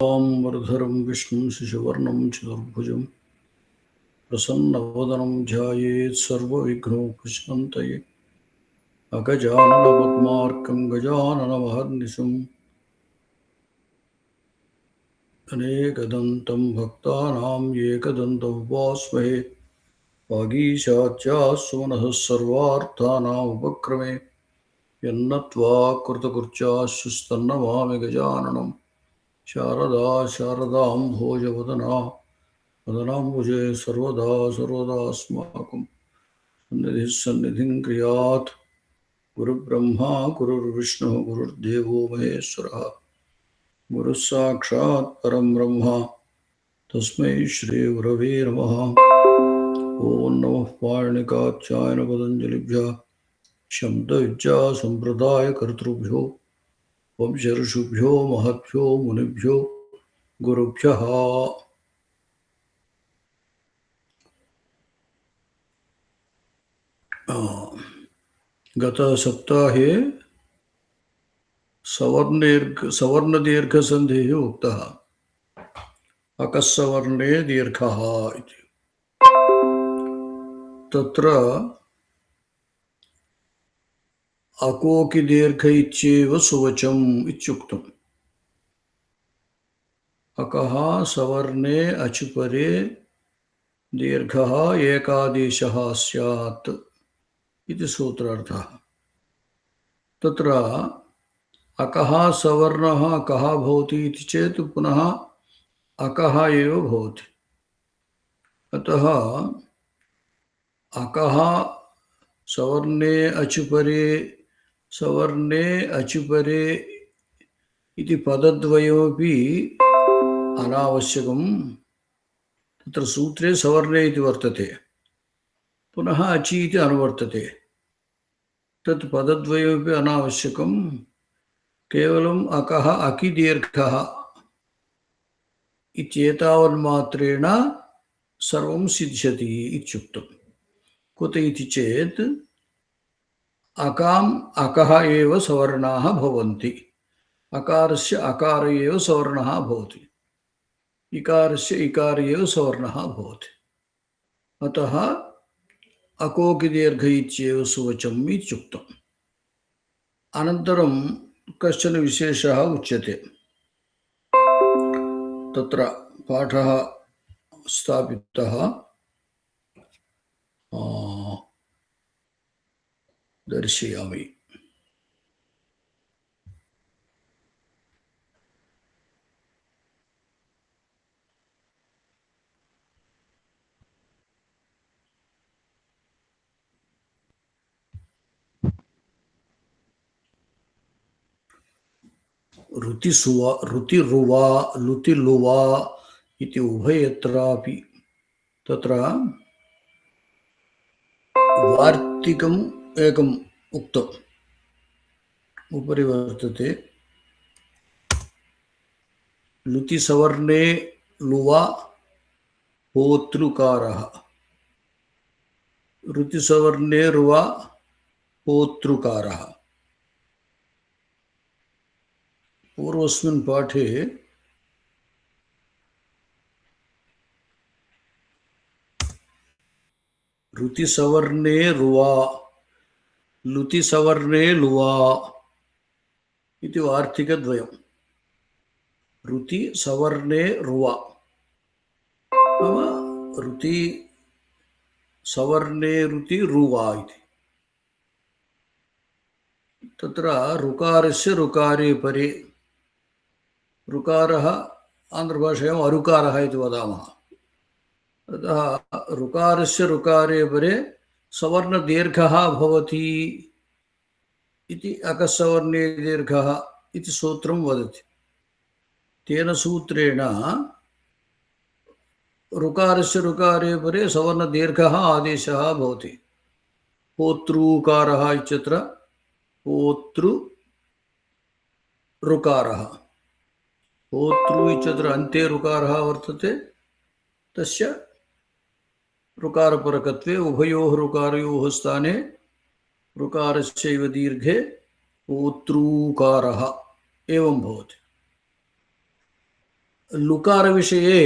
वरधरं विष्णुं शशिवर्णं चतुर्भुजं प्रसन्नवदनं ध्यायेत् सर्वविघ्नोपशान्तये अगजाननपद्मार्कं गजाननमहर्निशम् अनेकदन्तं भक्तानां एकदन्तम् उपास्महे वागीशाच्चाः सर्वार्थानाम् उपक्रमे यन्नत्वा कृतकृत्याश्चस्तन्नमामि गजाननं शारदा शारदां भोजवदना वदनाम्बुजे सर्वदा सर्वदास्माकं सन्निधिः सन्निधिं क्रियात् गुरुब्रह्मा गुरुर्विष्णुः गुरुर्देवो महेश्वरः गुरुः साक्षात् परं ब्रह्म तस्मै श्रीगुरवे नमः। ॐ नमः पाणिनिकाचार्य पतञ्जलिभ्यः शब्दविद्या सम्प्रदायकर्तृभ्यो वंशऋषिभ्यो महद्भ्यो मुनिभ्यो गुरुभ्यः। गत सप्ताहे सवर्णदीर्घसन्धिः उक्तः। अकस्सवर्णे दीर्घः इति। तत्र अकोकि दीर्घ इत्येव सुवचम् इत्युक्तम्। अकः सवर्णे अचुपरे दीर्घः एकादेशः स्यात् इति सूत्रार्थः। तत्र अकः सवर्णः कः भवति इति चेत् पुनः अकः एव भवति। अतः अकः सवर्णे अचुपरे इति पदद्वयमपि अनावश्यकम्। तत्र सूत्रे सवर्णे इति वर्तते, पुनः अचि इति अनुवर्तते। तत् पदद्वयमपि अनावश्यकम्। केवलम् अकः अकि दीर्घः इत्येतावन्मात्रेण सर्वं सिद्ध्यति इत्युक्तम्। कुत इति चेत् अकाम् अकः एव सवर्णाः भवन्ति। अकारस्य अकार एव सवर्णः भवति, इकारस्य इकार एव सवर्णः भवति। अतः अकोकि दीर्घ इत्येव सुवचम् इत्युक्तम्। अनन्तरं कश्चन विशेषः उच्यते। तत्र पाठः स्थापितः दर्शयामि। ऋतिरुवा लुतिलुवा इति उभयत्रापि तत्र वार्तिकम् एकम् उक्तम्। उपरि वर्तते लुतिसवर्णे लुवा होतृकारः, ऋतिसवर्णे रुवा होतृकारः। पूर्वस्मिन् पाठे ऋतिसवर्णे रुवा लुतिसवर्णे लुवा इति वार्तिकद्वयम्। ऋतिसवर्णे रुवा नाम ऋतिसवर्णे ऋतिरुवा इति। तत्र ऋकारस्य ऋकारे परे, ऋकारः आन्ध्रभाषायाम् अरुकारः इति वदामः। अतः ऋकारस्य ऋकारे परे सवर्णदीर्घः भवति इति अकस्सवर्णे दीर्घः इति सूत्रं वदति। तेन सूत्रेण ऋकारस्य ऋकारे परे सवर्णदीर्घः आदेशः भवति। होतृकारः इत्यत्र होतृ ऋकारः, होतृ इत्यत्र अन्ते ऋकारः वर्तते। तस्य ऋकारपरकत्वे उभयोः ऋकारयोः स्थाने ऋकारस्यैव दीर्घे होतृकारः एवं भवति। लुकारविषये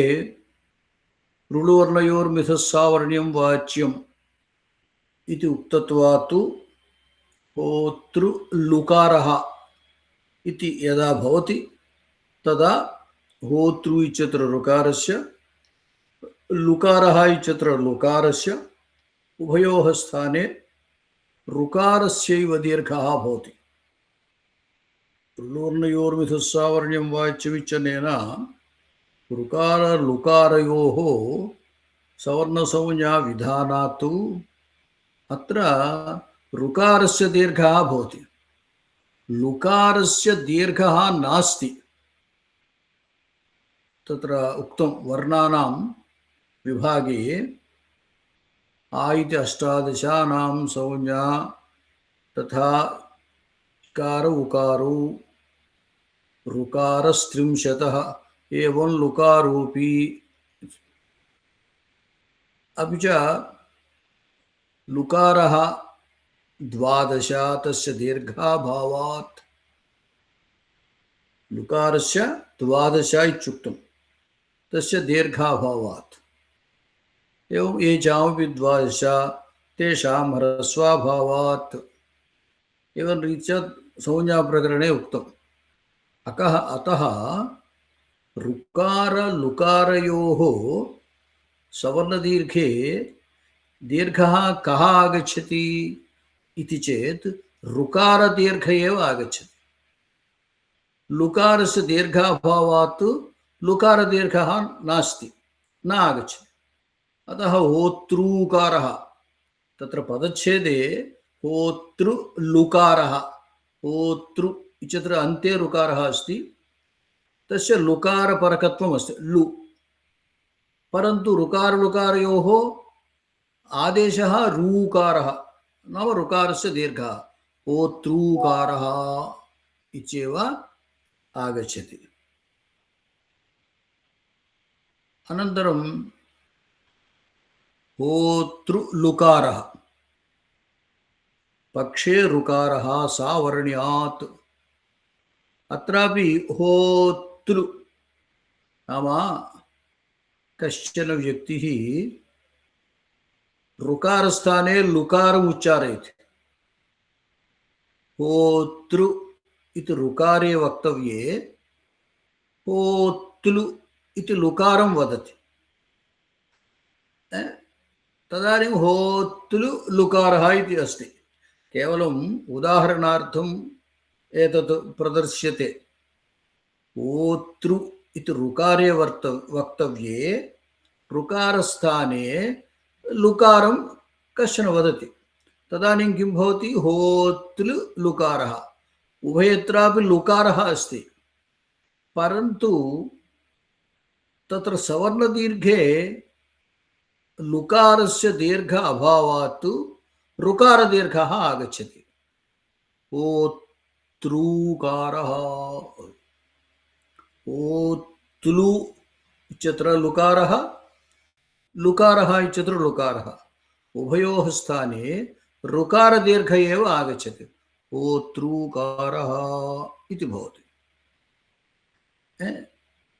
ऋळुवर्णयोर्मिथः सावर्ण्यं वाच्यम् इति उक्तत्वात् होतृलुकारः इति यदा भवति तदा होतृ इत्यत्र ऋकारस्य लुकारः इत्यत्र लुकारस्य उभयोः स्थाने ऋकारस्यैव दीर्घः भवति। ऋळुवर्णयोर्मिथः सावर्ण्यं वाच्यमित्यनेन ऋकार लुकारयोः सवर्णसंज्ञा विधानात् अत्र ऋकारस्य दीर्घः भवति, लुकारस्य दीर्घः नास्ति। तत्र उक्तं वर्णानां विभागे आ इति अष्टादशानां संज्ञा तथा कार उकारो ऋकारस्त्रिंशतः एवं लुकारोपि। अपि च लुकारः 12 तस्य दीर्घाभावात् लुकारस्य 12 इत्युक्तं तस्य दीर्घाभावात् एवं ये चापि 12 तेषां ह्रस्वाभावात् एवं रीत्या संज्ञाप्रकरणे उक्तम्। अतः ऋकार लुकारयोः सवर्णदीर्घे दीर्घः कः आगच्छति इति चेत् ऋकारदीर्घ एव आगच्छति। लुकारस्य दीर्घाभावात् लुकारदीर्घः नास्ति, न आगच्छति। अतः होतृकारः तत्र पदच्छेदे होतृलुकारः, होतृ इत्यत्र अन्ते ऋकारः अस्ति, तस्य लुकारपरकत्वम् अस्ति लु, परन्तु ऋकारलुकारयोः आदेशः ऋकारः नाम ऋकारस्य दीर्घः होतृकारः इत्येव आगच्छति। अनन्तरं होतृलुकारः पक्षे ऋकारः सावर्ण्यात्। अत्रापि होतृ नाम कश्चन व्यक्तिः ऋकारस्थाने लुकारम् उच्चारयति। होतृ इति ऋकारे वक्तव्ये होतृ इति लुकारं वदति, तदानीं होतृ लुकारः इति अस्ति। केवलम् उदाहरणार्थम् एतत् प्रदर्श्यते। होतृ इति ऋकारे वक्तव्ये ऋकारस्थाने लुकारं कश्चन वदति, तदानीं किं भवति? होतृ लुकारः। उभयत्रापि लुकारः अस्ति, परन्तु तत्र सवर्णदीर्घे लुकारस्य दीर्घ अभावात् ऋकारदीर्घः आगच्छति। होतृकारः। होतृ इत्यत्र लुकारः, लुकारः इत्यत्र लुकारः, उभयोः स्थाने ऋकारदीर्घ एव आगच्छति, होतृकारः इति भवति।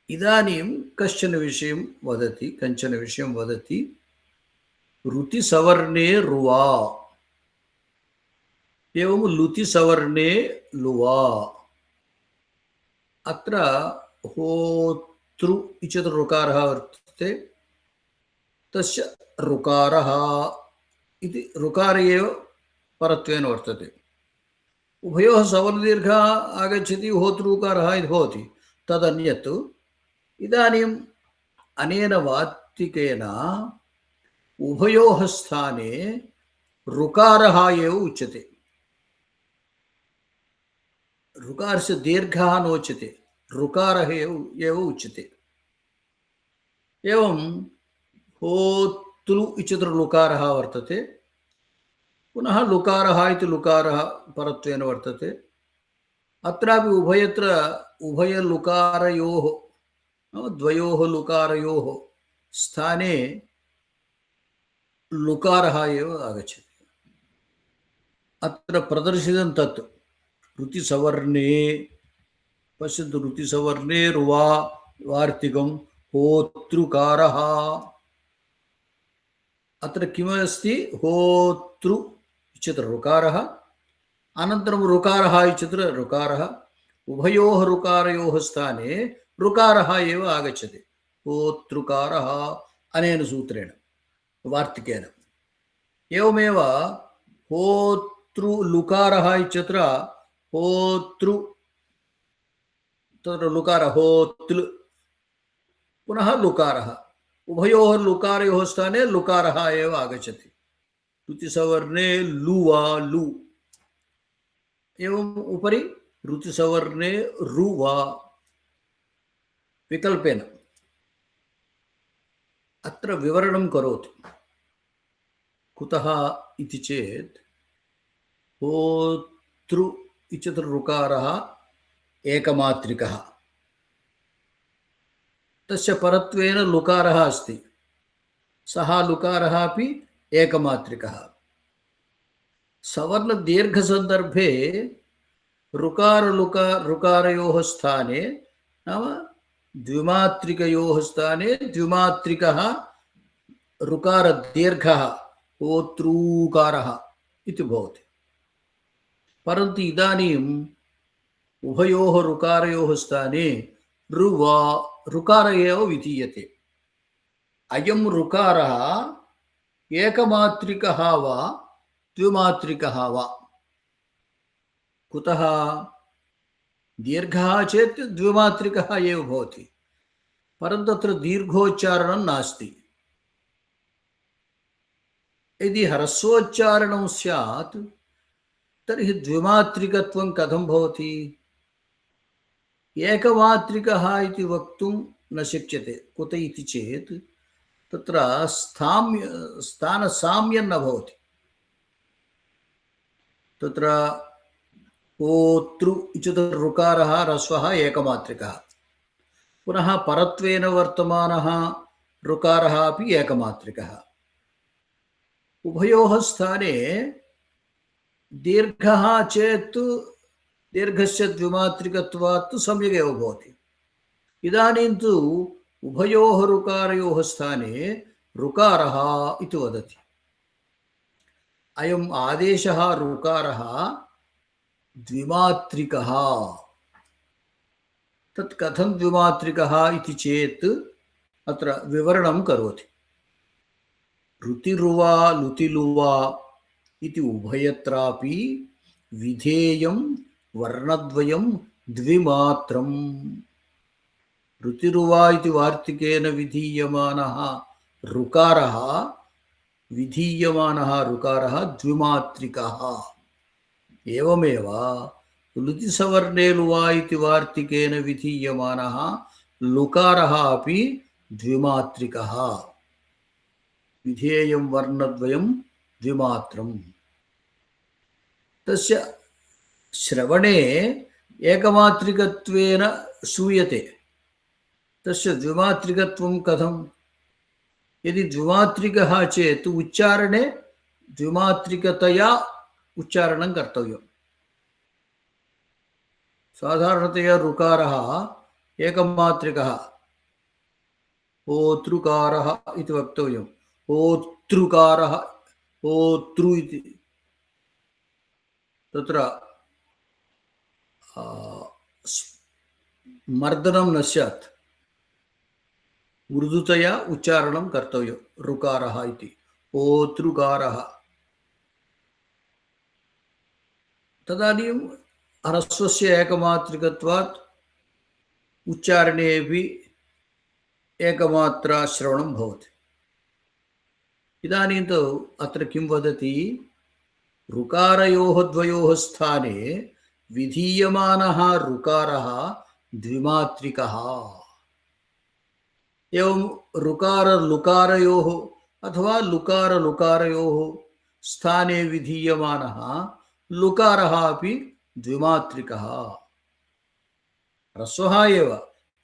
इदानीं कश्चन विषयं वदति, कञ्चन विषयं वदति। ऋतिसवर्णे रुवा एवं लुतिसवर्णे लुवा। अत्र होतृ इत्यत्र ऋकारः वर्तते, तस्य ऋकारः इति ऋकार एव परत्वेन वर्तते। उभयोः सवर्णदीर्घः आगच्छति, होतृकारः इति भवति, तदन्यत्। इदानीम् अनेन वार्तिकेन उभयोः स्थाने ऋकारः एव उच्यते, ऋकारस्य दीर्घः नोच्यते, ऋकारः एव उच्यते। एवं होतृ इत्यत्र लुकारः वर्तते, पुनः लुकारः इति लुकारः परत्वेन वर्तते। अत्रापि उभयत्र उभयलुकारयोः द्वयोः लुकारयोः स्थाने लुकारः एव आगच्छति। अत्र प्रदर्शितं तत् ऋतिसवर्णे, पश्यन्तु, ऋतिसवर्णे रुवा वार्तिकं होतृकारः। अत्र किमस्ति? होतृ इत्यत्र ऋकारः, अनन्तरं ऋकारः इत्यत्र ऋकारः, उभयोः ऋकारयोः स्थाने ऋकारः एव आगच्छति। होतृकारः अनेन सूत्रेण वार्तिकेन। एवमेव होतृ लुकारः इत्यत्र होतृ, तत्र लुकार होतृ, पुनः लुकारः, उभयोः लुकारयोः स्थाने लुकारः एव आगच्छति। ऋतिसवर्णे लुवा लु, एवम् उपरि ऋतिसवर्णे रुवा विकल्पेन। अत्र विवरणं करोतु। कुतः इति चेत् होतृ इत्यत्र ऋकारः एकमात्रिकः, तस्य परत्वेन लुकारः अस्ति, सः लुकारः अपि एकमात्रिकः। सवर्णदीर्घसन्दर्भे ऋकारयोः स्थाने, नाम द्विमात्रिकयोः स्थाने द्विमात्रिकः ऋकारदीर्घः होतृकारः इति भवति। परन्तु इदानीम् उभयोः ऋकारयोः स्थाने ऋवा ऋकार एव विधीयते। अयं ऋकारः एकमात्रिकः वा द्विमात्रिकः वा? कुतः? दीर्घः चेत् द्विमात्रिकः एव भवति, परन्तु तत्र दीर्घोच्चारणं नास्ति। यदि ह्रस्वोच्चारणं स्यात् तर्हि द्विमात्रिकत्वं कथं भवति? एकमात्रिकः इति वक्तुं न शक्यते। कुत इति चेत् तत्र स्थानसाम्यं न भवति। तत्र होतृ इत्यत्र ऋकारः ह्रस्वः एकमात्रिकः, पुनः परत्वेन वर्तमानः ऋकारः अपि एकमात्रिकः। उभयोः स्थाने दीर्घः चेत् दीर्घस्य द्विमात्रिकत्वात् सम्यगेव भवति। इदानीं तु उभयोः ऋकारयोः स्थाने ऋकारः इति वदति। अयम् आदेशः ऋकारः द्विमात्रिकः। तत् कथं द्विमात्रिकः इति चेत् अत्र विवरणं करोति। ऋतिरुवा लुतिलुवा इति उभयत्रापि विधेयं वर्णद्वयं द्विमात्रम्। ऋतिरुवा इति वार्तिकेन विधीयमानः ऋकारः द्विमात्रिकः। एवमेव लुतिसवर्णे लुवा इति वार्तिकेन विधीयमानः लुकारः अपि द्विमात्रिकः। विधेयं वर्णद्वयं द्विमात्रम्। तस्य श्रवणे एकमात्रिकत्वेन श्रूयते, तस्य द्विमात्रिकत्वं कथं? यदि द्विमात्रिकः चेत् उच्चारणे द्विमात्रिकतया उच्चारणं कर्तव्यं। साधारणतया ऋकारः एकमात्रिकः होतृकारः इति वक्तव्यं। होतृकारः होतृ इति तत्र मर्दनं न स्यात्, मृदुतया उच्चारणं कर्तव्यं। ऋकारः इति होतृकारः। तदानीं ह्रस्वस्य एकमात्रिकत्वात् उच्चारणेऽपि एकमात्रा श्रवणं भवति। इदानीं तु अत्र किं वदति? ऋकारयोः द्वयोः स्थाने विधीयमानः ऋकारः द्विमात्रिकः। एवं ऋकार लुकारयोः अथवा लुकार लुकारयोः स्थाने विधीयमानः लुकारः अपि द्विमात्रिकः। ह्रस्वः एव,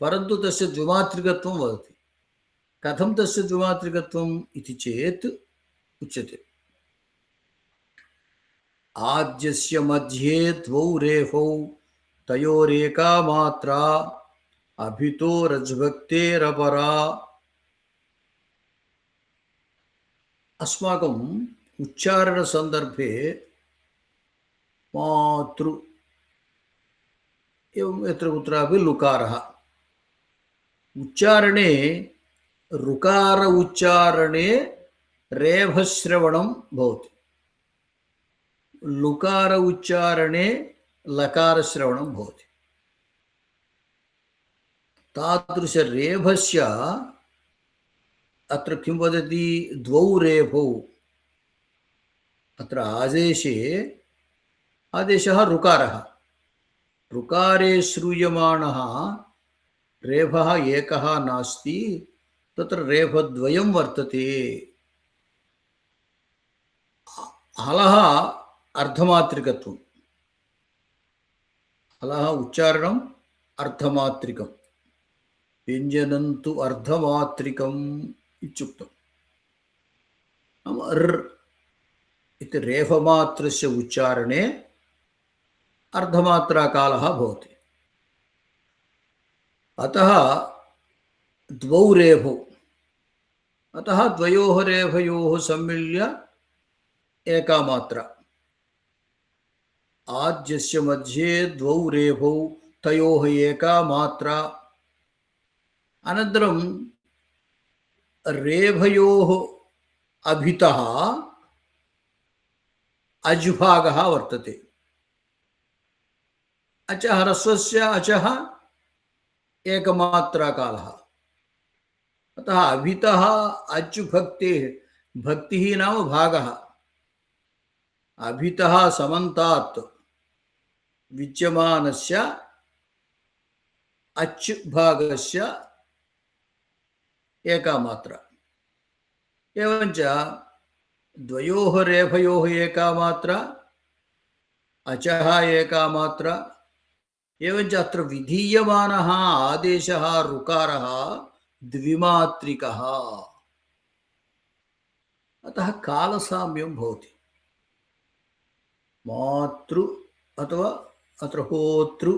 परन्तु तस्य द्विमात्रिकत्वं वदति। कथं तस्य द्विमात्रिकत्वम् इति चेत् उच्यते। आद्यस्य मध्ये द्वौ रेफौ तयोरेका मात्रा अभितो रज्भक्तेरपरा। अस्माकम् उच्चारणसन्दर्भे मातृ एवं यत्र कुत्रापि लुकारः उच्चारणे ऋकार उच्चारणे रेफश्रवणं भवति, लुकार उच्चारणे लकारश्रवणं भवति। तादृशरेफस्य अत्र किं वदति, द्वौ रेफौ, अत्र आदेशः ऋकारः, ऋकारे श्रूयमाणः रेफः एकः नास्ति, तत्र रेफद्वयं वर्तते। हलः अर्धमात्रिकत्वं, हलः उच्चारणम् अर्धमात्रिकं, व्यञ्जनं तु अर्धमात्रिकम् इत्युक्तम्। नाम र् इति रेफमात्रस्य उच्चारणे अर्धमात्राकालः भवति। अतः द्वौ रेफौ, अतः द्वयोः रेफयोः सम्मिल्य एका मात्रा। आद्यस्य मध्ये द्वौ रेफौ, तयोः एका मात्रा। अनन्तरं रेफयोः अभितः अजुभागः वर्तते। अचः ह्रस्वस्य अचः एकमात्राकालः, अतः अभितः अचुभक्तेः, भक्तिः नाम भागः, अभितः समन्तात् विद्यमानस्य अच् भागस्य एका मात्रा। एवञ्च द्वयोः रेफयोः एका मात्रा, अचः एका मात्रा। एवञ्च अत्र विधीयमानः आदेशः ऋकारः द्विमात्रिकः, अतः कालसाम्यं भवति। मातृ अथवा अत्र होतृ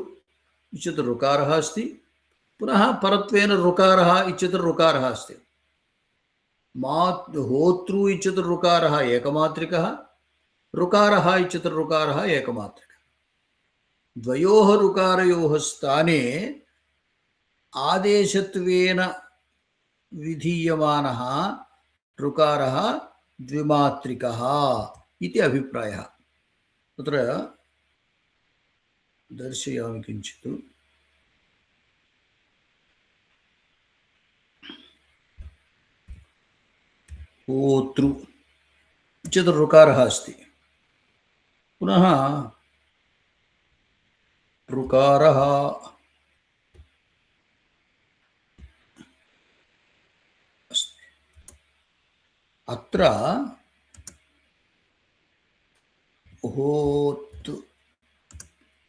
इत्यत्र ऋकारः अस्ति, पुनः परत्वेन ऋकारः इत्यत्र ऋकारः अस्ति। होतृ इत्यत्र ऋकारः एकमात्रिकः, ऋकारः इत्यत्र ऋकारः एकमात्रिकः। द्वयोः ऋकारयोः स्थाने आदेशत्वेन विधीयमानः ऋकारः द्विमात्रिकः इति अभिप्रायः। तत्र दर्शयामि किञ्चित्। होतृ इत्यत्र ऋकारः अस्ति, पुनः ऋकारः अस्ति। अत्र होत्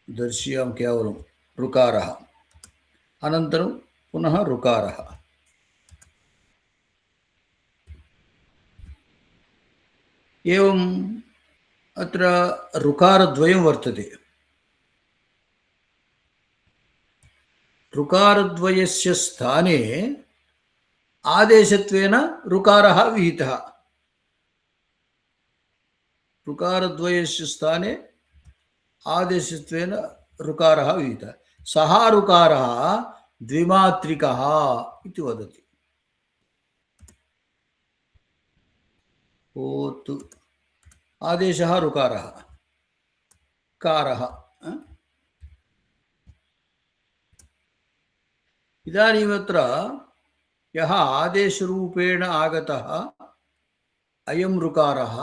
दर्शयामि केवलं ऋकारः, अनन्तरं पुनः ऋकारः। एवम् अत्र ऋकारद्वयं वर्तते। ऋकारद्वयस्य स्थाने आदेशत्वेन ऋकारः विहितः। ऋकारद्वयस्य स्थाने आदेशत्वेन ऋकारः विहितः। सः ऋकारः द्विमात्रिकः इति वदति। होतु आदेशः ऋकारः, कारः। इदानीमत्र यः आदेशरूपेण आगतः अयं ऋकारः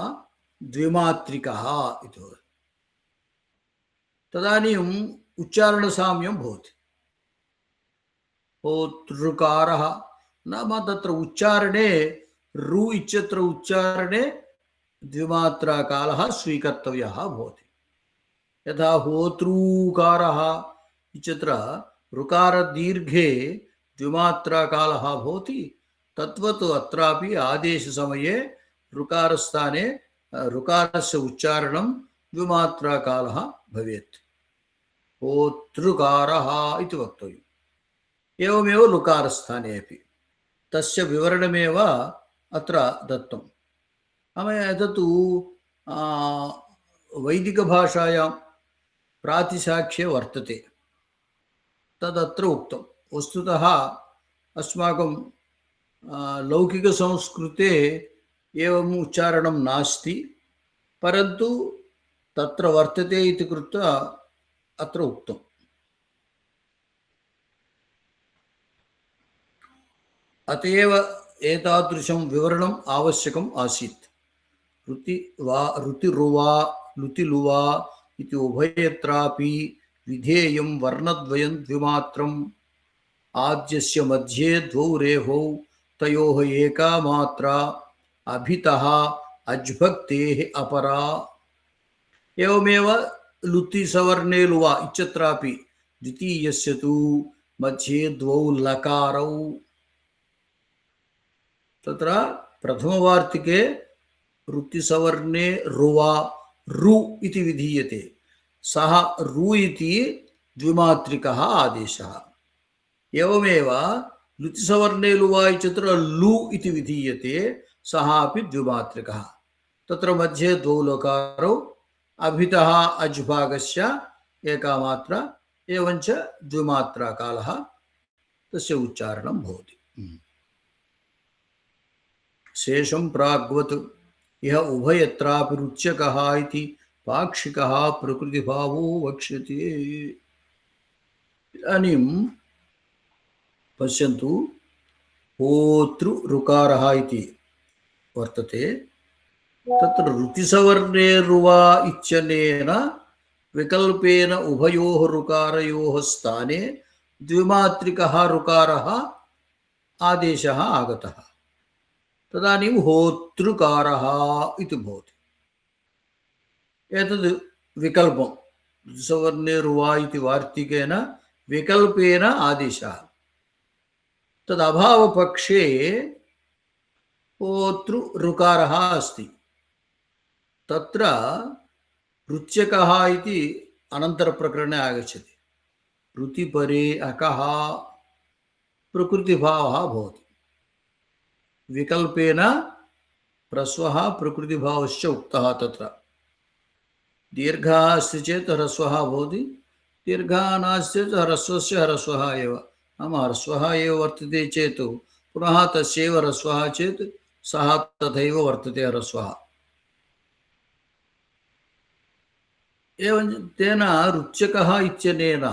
द्विमात्रिकः इति वदति। तदानीम् उच्चारणसाम्यं भवति। होतृकारः नाम तत्र उच्चारणे रु इत्यत्र उच्चारणे द्विमात्राकालः स्वीकर्तव्यः भवति। यथा होतृकारः इत्यत्र ऋकारदीर्घे द्विमात्राकालः भवति, तद्वत् अत्रापि आदेशसमये ऋकारस्थाने ऋकारस्य उच्चारणं द्विमात्राकालः भवेत्। होतृकारः इति वक्तव्यम्। एवमेव लुकारस्थाने अपि तस्य विवरणमेव अत्र दत्तम्। एतत्तु वैदिकभाषायां प्रातिशाख्ये वर्तते, तदत्र उक्तं। वस्तुतः अस्माकं लौकिकसंस्कृते एवम् उच्चारणं नास्ति, परन्तु तत्र वर्तते इति कृत्वा अत्र उक्तम्। अत एव एतादृशं विवरणम् आवश्यकम् आसीत्। ऋतिरुवा लुतिलुवा इति उभयत्रापि विधेयं वर्णद्वयं द्विमात्रम् आद्यस्य मध्ये द्वौ रेफौ तयोः एका मात्रा अभितः अज्भक्तेः अपरा। एवमेव लुतिसवर्णे लुवा इत्यत्रापि द्वितीयस्य तु मध्ये द्वौ लकारौ। तत्र प्रथमवार्तिके ऋतिसवर्णे रुवा रु इति विधीयते, सः रु इति द्विमात्रिकः आदेशः। एवमेव लुतिसवर्णे लुवा इत्यत्र लु इति विधीयते, सः अपि द्विमात्रिकः। तत्र मध्ये द्वौ लकारौ, अभितः अज्भागस्य एका मात्रा, एवञ्च द्विमात्राकालः तस्य उच्चारणं भवति। शेषं प्राग्वत् इह उभयत्रापि रुच्यकः इति पाक्षिकः प्रकृतिभावो वक्ष्यते। इदानीं पश्यन्तु, होतृ ऋकारः इति वर्तते। तत्र ऋतिसवर्णे रुवा इत्यनेन विकल्पेन उभयोः ऋकारयोः स्थाने द्विमात्रिकः ऋकारः आदेशः आगतः। तदानीं होतृकारः इति भवति। एतद् विकल्पं ऋतिसवर्णे रुवा इति वार्तिकेन विकल्पेन आदेशः। तदभावपक्षे होतृ ऋकारः अस्ति। तत्र रुच्यकः इति अनन्तरप्रकरणे आगच्छति। ऋतिपरे अकः प्रकृतिभावः भवति। विकल्पेन ह्रस्वः प्रकृतिभावश्च उक्तः। तत्र दीर्घः अस्ति चेत् ह्रस्वः भवति, दीर्घः नास्ति चेत् ह्रस्वस्य ह्रस्वः एव। नाम ह्रस्वः एव वर्तते चेत् पुनः तस्यैव ह्रस्वः चेत् सः तथैव वर्तते ह्रस्वः। एवं तेन रुच्यकः इत्यनेन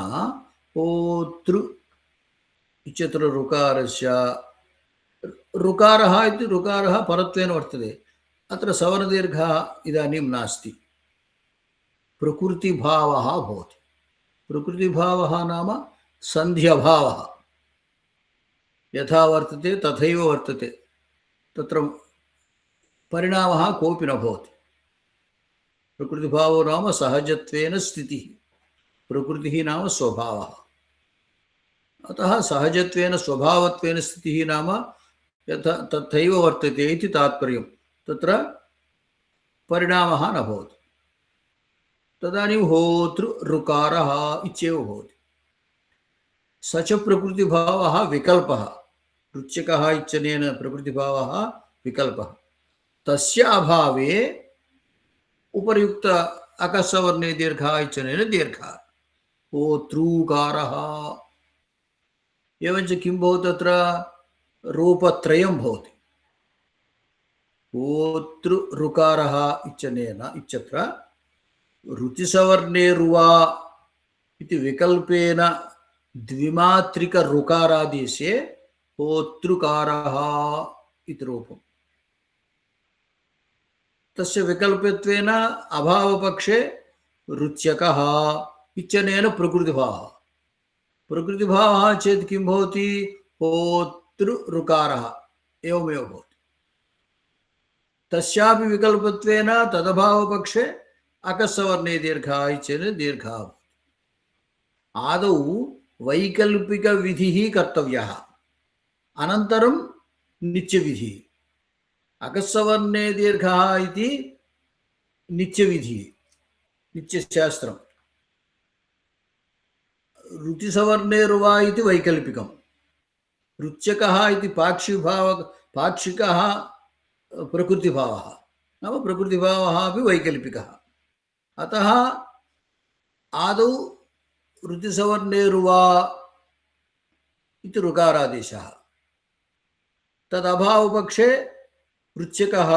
होतृ इत्यत्र ऋकारस्य ऋकारः इति ऋकारः परत्वेन वर्तते। अत्र सवर्णदीर्घः इदानीं नास्ति, प्रकृतिभावः भवति। प्रकृतिभावः नाम सन्ध्यभावः। यथा वर्तते तथैव वर्तते, तत्र परिणामः कोऽपि न भवति। प्रकृतिभावो नाम सहजत्वेन स्थितिः, प्रकृतिः नाम स्वभावः। अतः सहजत्वेन स्वभावत्वेन स्थितिः नाम यथा तथैव वर्तते इति तात्पर्यं। तत्र परिणामः न भवति। तदानीं होतृ ऋकारः इत्येव भवति। स च प्रकृतिभावः विकल्पः। रुच्यकः इत्यनेन प्रकृतिभावः विकल्पः। तस्य अभावे उपर्युक्त अकसवर्णे दीर्घः इत्यनेन दीर्घः होतृकारः। एवञ्च किं भवति, तत्र रूपत्रयं भवति। होतृ ऋकारः इत्यनेन इत्यत्र ऋतिसवर्णे रुवा इति विकल्पेन द्विमात्रिक ऋकारादेशे होतृकारः इति रूपम्। तस्य विकल्पत्वेन अभावपक्षे रुच्यकः इत्यनेन प्रकृतिभावः। प्रकृतिभावः चेत् किं भवति, होतृ ऋकारः एवमेव भवति। तस्यापि विकल्पत्वेन तदभावपक्षे अकसवर्णे दीर्घः इत्यनेन दीर्घः भवति। आदौ वैकल्पिकविधिः कर्तव्यः, अनन्तरं नित्यविधिः। अकसवर्णे दीर्घः इति नित्यविधिः, नित्यशास्त्रम्। ऋतिसवर्णे रुवा इति वैकल्पिकम्, రుచ్యకः इति पाक्षिकः प्रकृतिभावः, नाम प्रकृतिभावः अपि वैकल्पिकः। अतः आदौ ऋतिसवर्णेरुवा इति ऋकारादेशः, तदभावपक्षे ऋच्यकः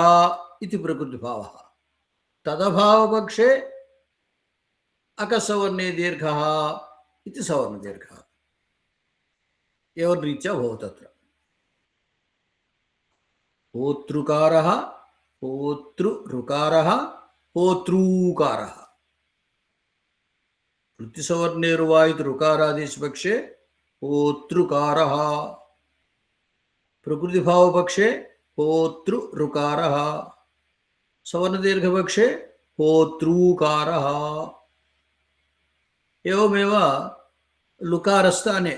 इति प्रकृतिभावः, तदभावपक्षे अकसवर्णे दीर्घः इति सवर्णदीर्घः। एवं रीत्या भवति तत्र होतृकारः, होतृऋकारः, होतृकारः। वृत्तिसवर्णेरुवा इति ऋकारादेशपक्षे होतृकारः, प्रकृतिभावपक्षे होतृऋकारः, सवर्णदीर्घपक्षे होतृकारः। एवमेव लुकारस्थाने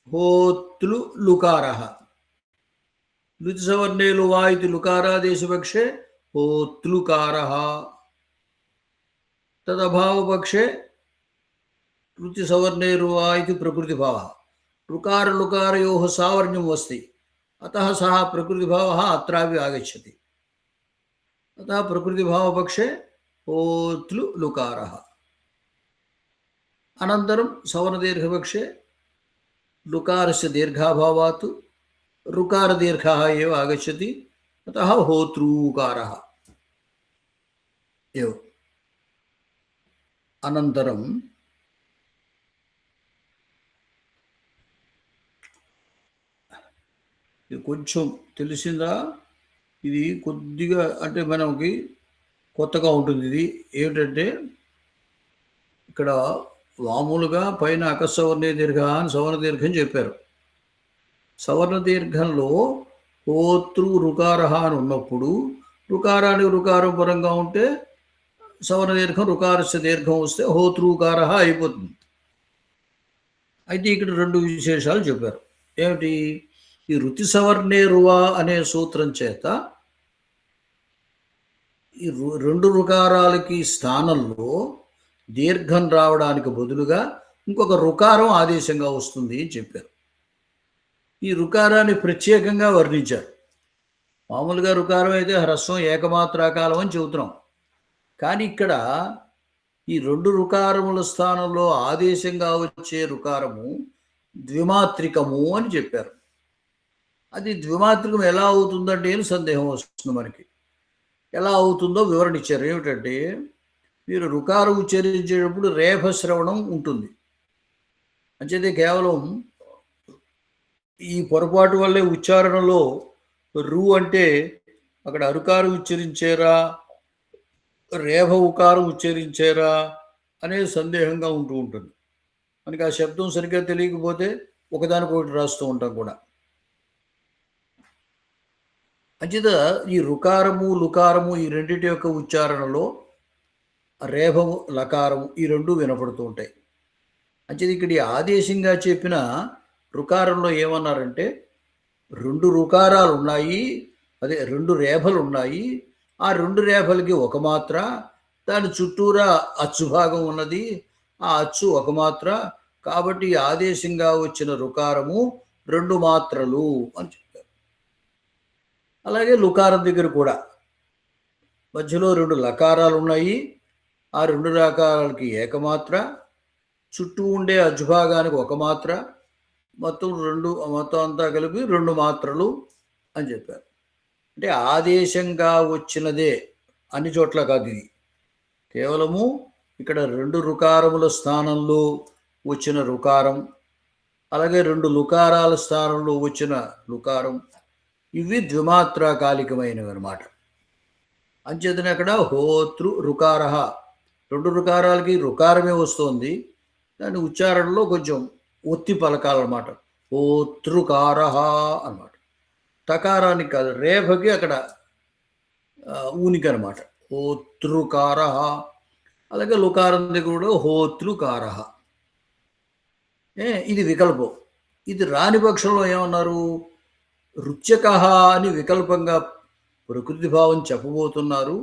होतृलुकारः, लुतिसवर्णे लुवा इति लुकारादेशपक्षे होतृकारः, तदभावपक्षे लुतिसवर्णे रुवा इति प्रकृतिभावः। ऋकारलुकारयोः सावर्ण्यम् अस्ति, अतः सः प्रकृतिभावः अत्रापि आगच्छति। अतः प्रकृतिभावपक्षे होतृलुकारः। अनन्तरं सवर्णदीर्घपक्षे लुकारस्य दीर्घाभावात् ऋकारदीर्घः एव आगच्छति, अतः होतृकारः एव। अनन्तरं ఇది కొంచెం తెలిసిందా, ఇది కొద్దిగా అంటే మనకి కొత్తగా ఉంటుంది. ఇది ఏమిటంటే ఇక్కడ మామూలుగా పైన అకసవర్ణ దీర్ఘ అని సవర్ణ దీర్ఘం చెప్పారు. సవర్ణ దీర్ఘంలో హోతృ రుకారహ అని ఉన్నప్పుడు రుకారానికి రుకారం పరంగా ఉంటే సవర్ణ దీర్ఘం, రుకారస్య దీర్ఘం వస్తే హోతృకారహ అయిపోతుంది. అయితే ఇక్కడ రెండు విశేషాలు చెప్పారు. ఏమిటి? ఈ రుతి సవర్ణే రువా అనే సూత్రం చేత ఈ రెండు రుకారాలకి స్థానంలో దీర్ఘం రావడానికి బదులుగా ఇంకొక రుకారం ఆదేశంగా వస్తుంది అని చెప్పారు. ఈ రుకారాన్ని ప్రత్యేకంగా వర్ణించారు. మామూలుగా రుకారం అయితే హ్రస్వం ఏకమాత్రాకాలం అని చెబుతున్నాం, కానీ ఇక్కడ ఈ రెండు రుకారముల స్థానంలో ఆదేశంగా వచ్చే రుకారము ద్విమాత్రికము అని చెప్పారు. అది ద్విమాత్రికం ఎలా అవుతుందంటే అని సందేహం వస్తుంది మనకి. ఎలా అవుతుందో వివరణ ఇచ్చారు. ఏమిటంటే మీరు రుకారం ఉచ్చరించేటప్పుడు రేఫ శ్రవణం ఉంటుంది. అంచేతే కేవలం ఈ పొరపాటు వల్లే ఉచ్చారణలో రు అంటే అక్కడ అరుకారం ఉచ్చరించారా, రేఫ ఉకారం ఉచ్చరించారా అనేది సందేహంగా ఉంటూ ఉంటుంది. మనకి ఆ శబ్దం సరిగ్గా తెలియకపోతే ఒకదానికొకటి రాస్తూ ఉంటాం కూడా. అంచేత ఈ రుకారము లుకారము ఈ రెండింటి యొక్క ఉచ్చారణలో రేఫము లకారము ఈ రెండు వినపడుతూ ఉంటాయి. అంచేది ఇక్కడ ఆదేశంగా చెప్పిన రుకారంలో ఏమన్నారంటే రెండు రుకారాలు ఉన్నాయి, అదే రెండు రేఫలు ఉన్నాయి. ఆ రెండు రేఫలకి ఒక మాత్ర, దాని చుట్టూరా అచ్చు భాగం ఉన్నది, ఆ అచ్చు ఒక మాత్ర. కాబట్టి ఆదేశంగా వచ్చిన రుకారము రెండు మాత్రలు అని చెప్పారు. అలాగే లుకారం దగ్గర కూడా మధ్యలో రెండు లకారాలు ఉన్నాయి, ఆ రెండు లకారాలకి ఏకమాత్ర, చుట్టూ ఉండే అజ్భాగానికి ఒక మాత్ర, మొత్తం అంతా కలిపి రెండు మాత్రలు అని చెప్పారు. అంటే ఆదేశంగా వచ్చినదే అన్ని చోట్ల కాదు ఇది. కేవలము ఇక్కడ రెండు రుకారముల స్థానంలో వచ్చిన రుకారం, అలాగే రెండు లుకారాల స్థానంలో వచ్చిన లుకారం, ఇవి ద్విమాత్రాకాలికమైనవి అన్నమాట. అంచేతనే అక్కడ హోతృ రుకారహ రెండు రుకారాలకి రుకారమే వస్తుంది, దాని ఉచ్చారణలో కొంచెం ఒత్తి పలకాలన్నమాట. హోతృకారహ అన్నమాట. తకారానికి కాదు, రేఫకి అక్కడ ఊనికి అనమాట. హోతృకారహ. అలాగే లుకారం దగ్గర కూడా హోతృకారహ. ఇది వికల్పం. ఇది రాని పక్షంలో ఏమన్నారు? రుచ్యకః అని వికల్పంగా ప్రకృతి భావం చెప్పబోతున్నారు.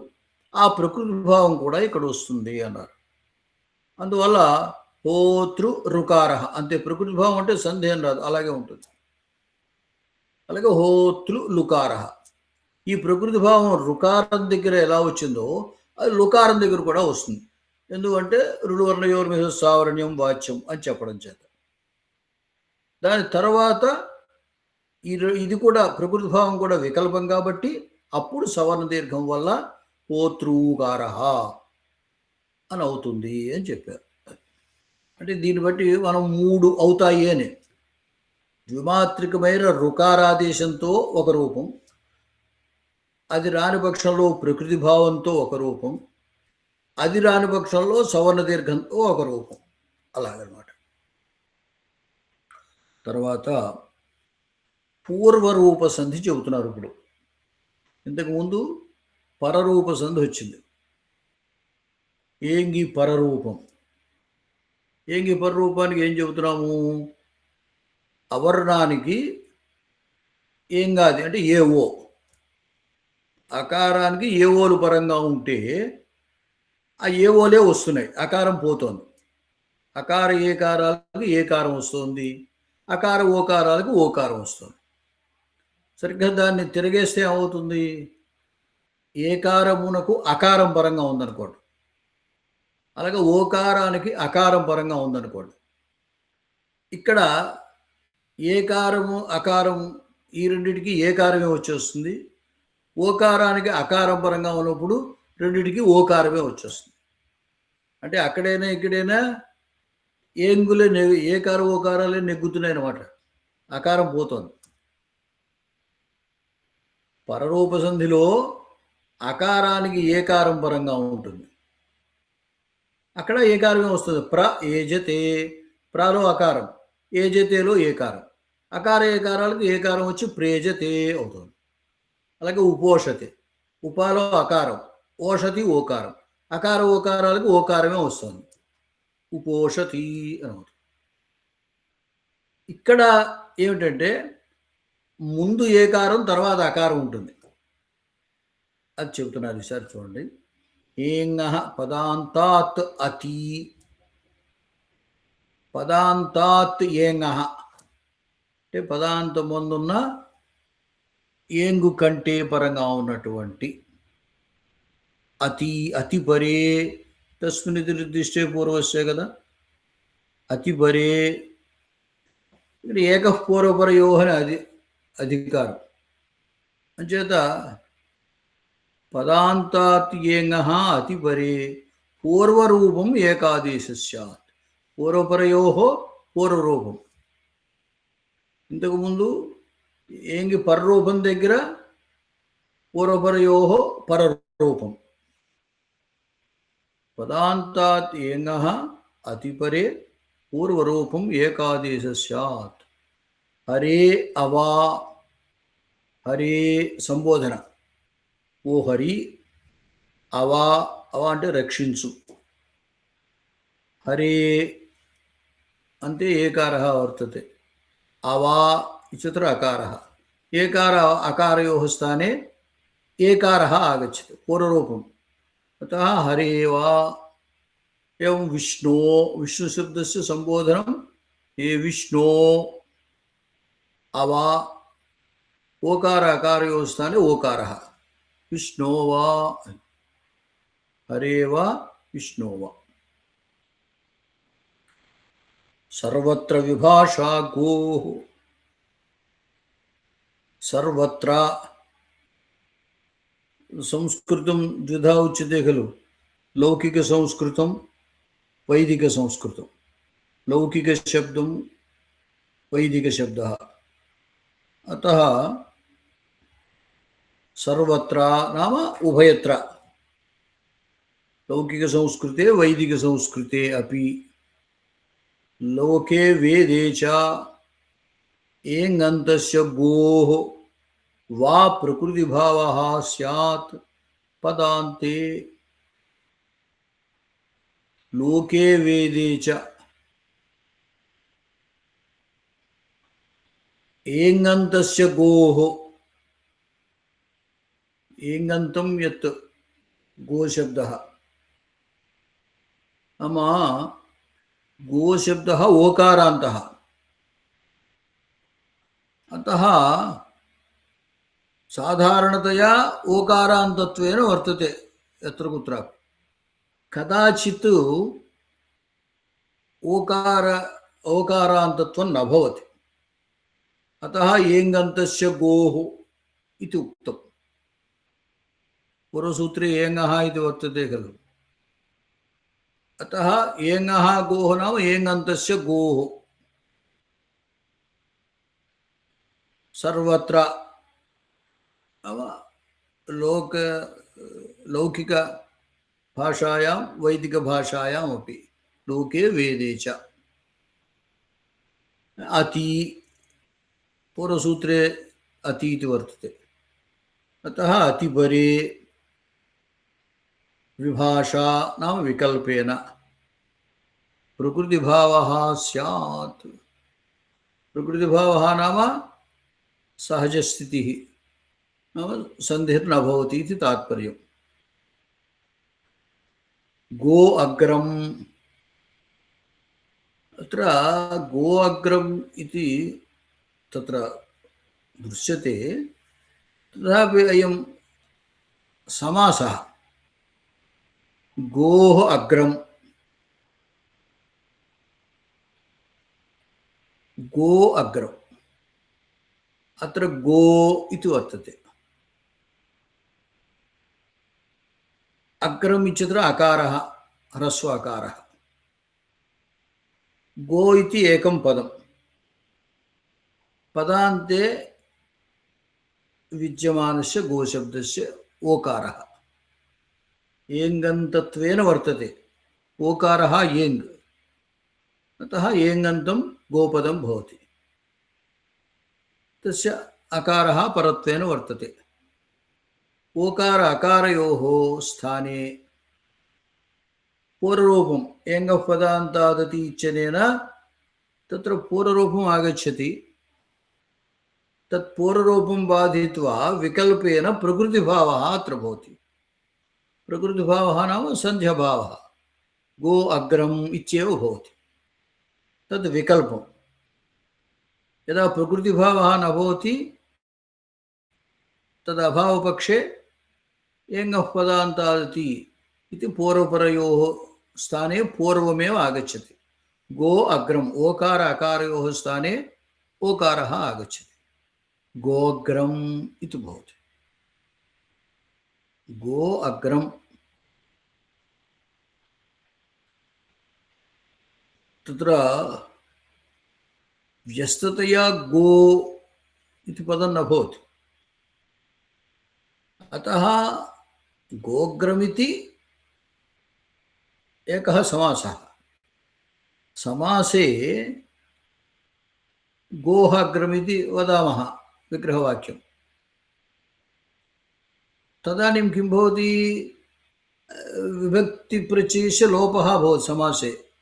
ఆ ప్రకృతి భావం కూడా ఇక్కడ వస్తుంది అన్నారు. అందువల్ల హోతృ రుకారః అంతే. ప్రకృతి భావం అంటే సందేహం రాదు, అలాగే ఉంటుంది. అలాగే హోతృ లుకార. ఈ ప్రకృతి భావం రుకారం దగ్గర ఎలా వచ్చిందో అది లుకారం దగ్గర కూడా వస్తుంది. ఎందుకంటే రుడువర్ణయోర్ మీద సావరణ్యం వాచ్యం అని చెప్పడం చేత. దాని తర్వాత ఇది కూడా ప్రకృతి భావం కూడా వికల్పం కాబట్టి అప్పుడు సవర్ణ దీర్ఘం వల్ల హోతృకార అని అవుతుంది అని చెప్పారు. అంటే దీన్ని బట్టి మనం 3 అవుతాయి అని. ద్విమాత్రికమైన రుకారాదేశంతో ఒక రూపం, అది రాని పక్షంలో ప్రకృతి భావంతో ఒక రూపం, అది రాని పక్షంలో సవర్ణ దీర్ఘంతో ఒక రూపం, అలాగనమాట. తర్వాత పూర్వరూప సంధి చెబుతున్నారు ఇప్పుడు. ఇంతకుముందు పరరూప సంధి వచ్చింది. ఏంగి పరరూపం. ఏంగి పరరూపానికి ఏం చెబుతున్నాము? అవర్ణానికి ఏం కాదు అంటే ఏవో, అకారానికి ఏవోలు పరంగా ఉంటే ఆ ఏవోలే వస్తున్నాయి, అకారం పోతోంది. అకార ఏకారాలకు ఏకారం వస్తుంది, అకార ఓకారాలకు ఓకారం వస్తుంది. సరిగ్గా దాన్ని తిరగేస్తే ఏమవుతుంది? ఏకారమునకు అకారం పరంగా ఉందనుకోండి, అలాగే ఓకారానికి అకారం పరంగా ఉందనుకోండి. ఇక్కడ ఏకారము అకారం ఈ రెండింటికి ఏకారమే వచ్చేస్తుంది. ఓకారానికి అకారం పరంగా ఉన్నప్పుడు రెండింటికి ఓకారమే వచ్చేస్తుంది. అంటే అక్కడైనా ఇక్కడైనా ఏంగులే ఏకార ఓకారాలే నెగ్గుతున్నాయి అన్నమాట, అకారం పోతుంది. పరరూప సంధిలో అకారానికి ఏకారం పరంగా ఉంటుంది, అక్కడ ఏకారమే వస్తుంది. ప్ర ఏజతే, ప్రాలో అకారం, ఏజతేలో ఏకారం, అకార ఏకారాలకు ఏకారం వచ్చి ప్రేజతే అవుతుంది. అలాగే ఉపోషతే, ఉపాలో అకారం, ఓషతి ఓకారం, అకార ఓకారాలకు ఓకారమే వస్తుంది, ఉపోషతి అని అవుతుంది. ఇక్కడ ఏమిటంటే ముందు ఏకారం తర్వాత అకారం ఉంటుంది, అది చెబుతున్నారు. ఈసారి చూడండి. ఏంగ పదాంతాత్ అతి, పదాంతాత్ ఏంగ అంటే పదాంతం ముందున్న ఏంగు కంటే పరంగా ఉన్నటువంటి. అతి, అతి పరే తస్మిన్ నిర్దిష్టే పూర్వస్యే కదా, అతి పరే. ఇక్కడ ఏకః పూర్వపరయో అని అది అధికారం అంచేత పదాంతాత్ ఏంగ అతి పరే పూర్వరూపం ఏకాదేశ స్యాత్. పూర్వపరయో పూర్వరూపం. ఇంతకుముందు ఏంగి పరరూపం దగ్గర పూర్వపరయో పరరూపం. పదాంతాత్ ఏంగ అతిపరే పూర్వరూపం ఏకాదేశ స్యాత్. హరే అవా, హరే సంబోధన, ఓ హరి, అవా, అవా అంటే రక్షించు, హరే అంటే ఏకార వర్తతే, అవా ఇత్యత్ర అకార, ఏకార అకారయో స్థానే ఏకార ఆగచ్చతి పూర్వరూపం. अतः हरे वा. एवं विष्णु, विष्णु शब्द से संबोधनम हे विष्णु अवा, ओकार अकार स्थाने ओकार, विष्णु वा, हरे वा, विष्णु वा. सर्वत्र विभाषा गो, सर्वत्र संस्कृतं द्विधा उच्यते खलु, लौकिक संस्कृतं वैदिक संस्कृतं. लौकिक शब्दं वैदिक शब्दः, अतः सर्वत्र नाम उभयत्र, लौकिक संस्कृते वैदिक संस्कृते अपि. लोके वेदे च एङन्तस्य गोः वा प्रकृति भावः स्यात् पदान्ते. लोके वेदे च एङन्तस्य गोः, एङन्तं यत् गो शब्दः, नाम गो शब्दः ओकारान्तः, अतः साधारणतया ओकारान्तत्वेन वर्तते यत्र कुत्रापि। कदाचित् ओकारान्तत्वं न भवति, अतः एङन्तस्य गोः इति उक्तम्। पूर्वसूत्रे एङः इति वर्तते खलु, अतः एङः गोः नाम एङन्तस्य गोः। सर्वत्र लौकिकभाषायां वैदिकभाषायामपि लोके वेदे च अति, पूर्वसूत्रे अति इति वर्तते, अतः अतिपरे विभाषा नाम विकल्पेन प्रकृतिभावः स्यात्। प्रकृतिभावः नाम सहजस्थितिः, नाम सन्धिर्न भवति इति तात्पर्यम्। गो अग्रम्, अत्र गो अग्रम् इति तत्र दृश्यते, तथापि अयं समासः गोः अग्रम्, गो अग्रम्, अत्र गो इति वर्तते। अग्रम् इत्यत्र अकारः, ह्रस्व अकारः। गो इति एकं पदं, पदान्ते विद्यमानस्य गोशब्दस्य ओकारः एङन्तत्वेन वर्तते। ओकारः एङ्, अतः एङन्तं गोपदं भवति। तस्य अकारः परत्वेन वर्तते। ओकार अकारयोः स्थाने पूर्वरूपम् एङः पदान्तादति इत्यनेन तत्र पूर्वरूपम् आगच्छति। तत् पूर्वरूपं बाधित्वा विकल्पेन प्रकृतिभावः अत्र भवति। प्रकृतिभावः नाम सन्ध्यभावः, गो अग्रम् इत्येव भवति। तद् विकल्पम्। यदा प्रकृतिभावः न भवति तदभावपक्षे एङः पदान्तादति इति पूर्वपरयोः स्थाने पूर्वमेव आगच्छति। गो अग्रम्, ओकार अकारयोः स्थाने ओकारः आगच्छति, गोग्रम् इति भवति। गो अग्रम्, तत्र व्यस्ततया गो इति पदं न भवति, अतः गोग्रमिति एकः समासः। समासे गोः अग्रमिति वदामः विग्रहवाक्यं, तदानीं किं भवति, विभक्तिप्रत्ययस्य लोपः भवति समासे,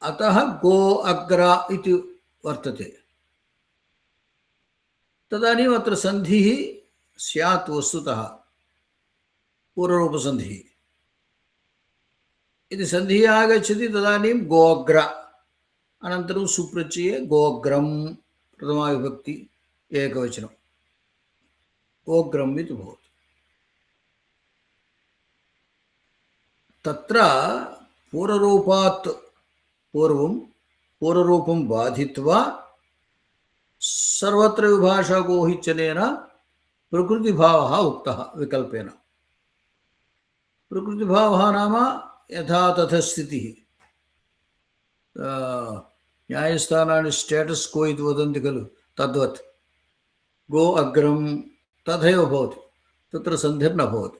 अतः गो अग्र इति वर्तते। तदानीम् अत्र सन्धिः स्यात् वस्तुतः, पूर्वरूपसन्धिः। यदि सन्धिः आगच्छति तदानीं गोग्र, अनन्तरं सुप्रत्यये गोग्रं, प्रथमा विभक्ति एकवचनं, गोग्रम् इति भवति। तत्र पूर्वरूपात् पूर्वं पूर्वरूपं बाधित्वा सर्वत्र विभाषा गोः इत्यनेन प्रकृतिभावः उक्तः विकल्पेन। प्रकृतिभावः नाम यथा तथा स्थितिः। न्यायस्थानानि स्टेटस् को इति वदन्ति खलु, तद्वत् गो अग्रं तथैव भवति, तत्र सन्धिर्न भवति।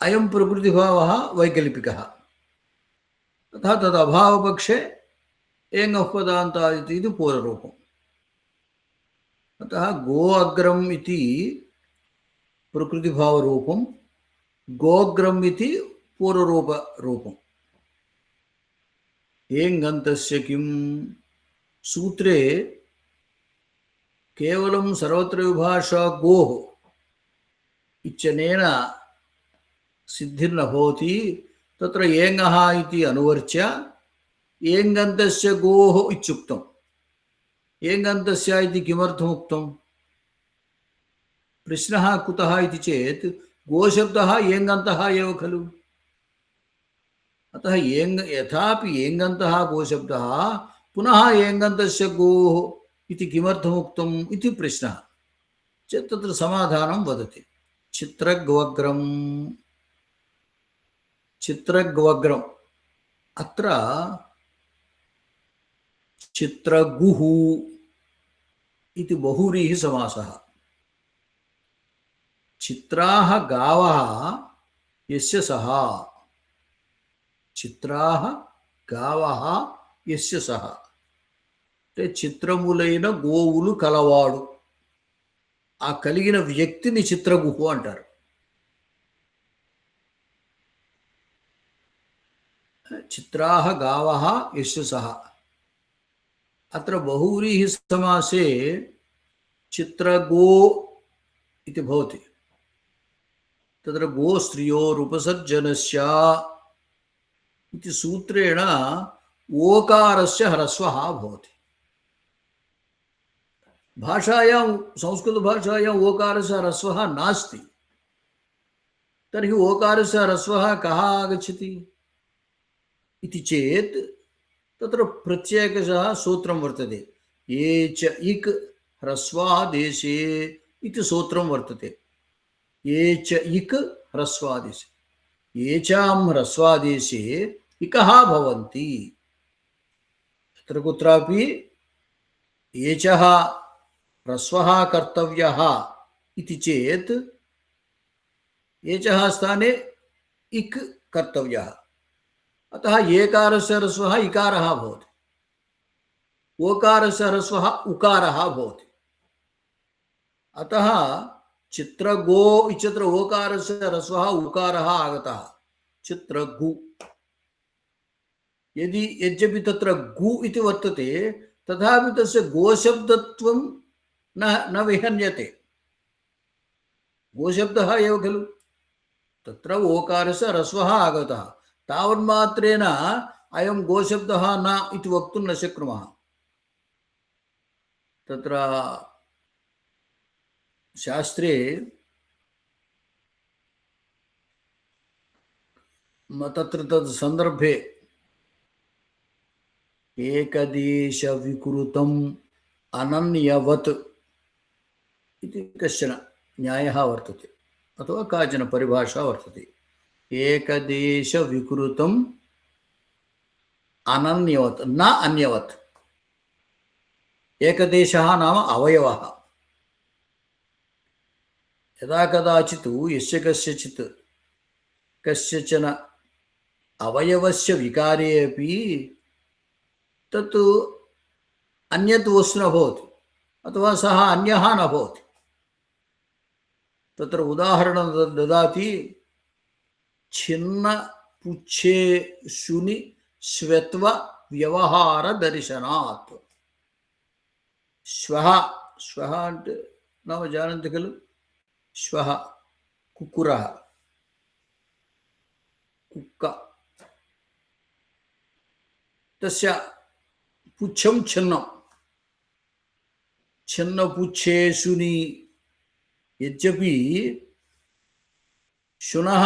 अयं प्रकृतिभावः वैकल्पिकः, तथा तदभावपक्षे एङः पदान्तादिति इति पूर्वरूपम्। अतः गो अग्रम् इति प्रकृतिभावरूपं, गोग्रम् इति पूर्वरूपरूपम्। एङन्तस्य किं, सूत्रे केवलं सर्वत्र विभाषा गोः इत्यनेन सिद्धिर्न भवति, तत्र एङः इति अनुवर्च्य एङन्तस्य गोः इत्युक्तम्। एङ्गन्तस्य इति किमर्थमुक्तम्? प्रश्नः कुतः इति चेत् गोशब्दः एङ्गन्तः एव खलु। अतः यथापि एङ्गन्तः गोशब्दः पुनः एङ्गन्तस्य गोः इति किमर्थमुक्तम् इति प्रश्नः चेत् तत्र समाधानं वदति। चित्रग्वग्रम् चित्रग्वग्रम् अत्र चित्रगुः इति बहुव्रीहि समासः। चित्राः गावः यस्य सः, चित्राः गावः यस्य सः అంటే చిత్రములైన గోవులు కలవాడు, ఆ కలిగిన వ్యక్తిని చిత్రగుహు అంటారు. చిత్రాः गावः यस्य सः अत्र बहुव्रीहि समासे चित्रगो इति भवति। तत्र गो स्त्रियोरुपसर्जनस्य इति सूत्रेण ओकारस्य ह्रस्वः भवति। भाषायां संस्कृतभाषायां ओकारस्य ह्रस्वः नास्ति। तर्हि ओकारस्य ह्रस्वः कः आगच्छति इति चेत् तत्र प्रत्येकशः सूत्रं वर्तते। ये च इक् ह्रस्वादेशे इति सूत्रं वर्तते। ये च इक् ह्रस्वादेशे, येचां ह्रस्वादेशे इकः भवन्ति। तत्र कुत्रापि येचः ह्रस्वः कर्तव्यः इति चेत् येचः स्थाने इक् कर्तव्यः। अतः एकारस्य ह्रस्वः इकारः भवति, ओकारस्य ह्रस्वः उकारः भवति। अतः चित्रगो इत्यत्र ओकारस्य ह्रस्वः उकारः आगतः, चित्रगु। यद्यपि तत्र गु इति वर्तते तथापि तस्य गोशब्दत्वं न विहन्यते। गोशब्दः एव खलु, तत्र ओकारस्य ह्रस्वः आगतः, तावन्मात्रेण अयं गोशब्दः न इति वक्तुं न शक्नुमः। तत्र शास्त्रे तत्र तद् सन्दर्भे एकदेशविकृतम् अनन्यवत् इति कश्चन न्यायः वर्तते अथवा काचन परिभाषा वर्तते। एकदेशविकृतम् अनन्यवत् न अन्यवत्। एकदेशः नाम अवयवः। यदा कदाचित् यस्य कस्यचित् कस्यचन अवयवस्य विकारे अपि तत् अन्यत् वस्तु न भवति अथवा सः अन्यः न भवति। तत्र उदाहरणं ददाति छिन्न पुच्छे शुनि श्वेत्व व्यवहार दर्शनात्। श्वः श्वः అంటే नाम जानन्ति खलु, श्वः कुक्कुरः, कुक्क, तस्य पुच्छं छिन्नं, छिन्नपुच्छे शुनि। यद्यपि शुनः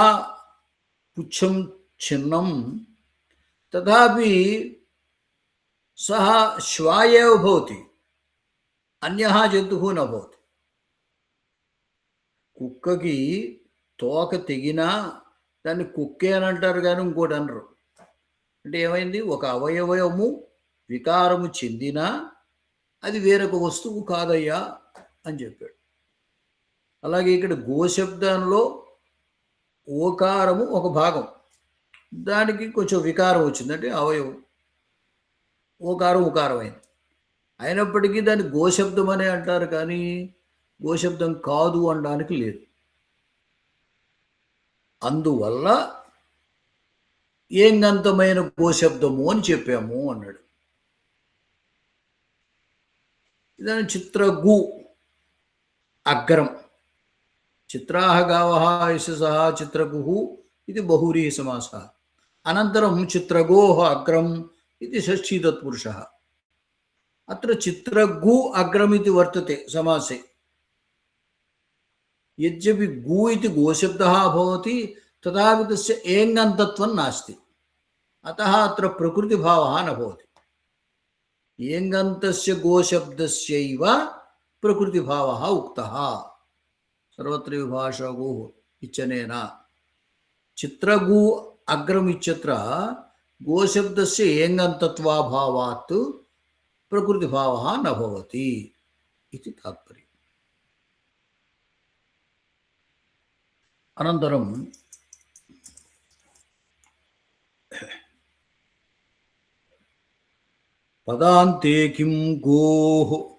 पुच्छं छिन्नं तथापि सः श्वा एव भवति, अन्यः जन्तुः न भवति। కుక్కకి తోక తెగినా దాన్ని కుక్కే అని అంటారు కానీ ఇంకోటి అనరు. అంటే ఏమైంది, ఒక అవయవము వికారము చెందినా అది వేరొక వస్తువు కాదయ్యా అని చెప్పాడు. అలాగే ఇక్కడ గోశబ్దంలో ఓకారము ఒక భాగం, దానికి కొంచెం వికారం వచ్చిందంటే అవయవం, ఓకారం ఉకారమైంది. అయినప్పటికీ దాన్ని గోశబ్దం అనే అంటారు కానీ గోశబ్దం కాదు అనడానికి లేదు. అందువల్ల ఏంగంతమైన గోశబ్దము అని చెప్పాము అన్నాడు. ఇదని చిత్రగు అగ్రం. చిత్రాः गावः यस्य सः चित्रगुः इति बहुव्रीहि समासः. अनन्तरं चित्रगोः अग्रम् इति षष्ठी तत्पुरुषः. अत्र चित्रगु अग्रमिति वर्तते समासे। यद्यपि गु इति गोशब्दः भवति तथापि तस्य एङन्तत्वं नास्ति, अतः अत्र प्रकृतिभावः न भवति। एङन्तस्य गोशब्दस्यैव प्रकृतिभावः उक्तः सर्वत्र विभाषा गोः इत्यनेन। चित्रगु अग्रमित्यत्र गोशब्दस्य एङन्तत्वाभावात् प्रकृतिभावः न भवति इति तात्पर्यम्। अनन्तरं पदान्ते किं गोः,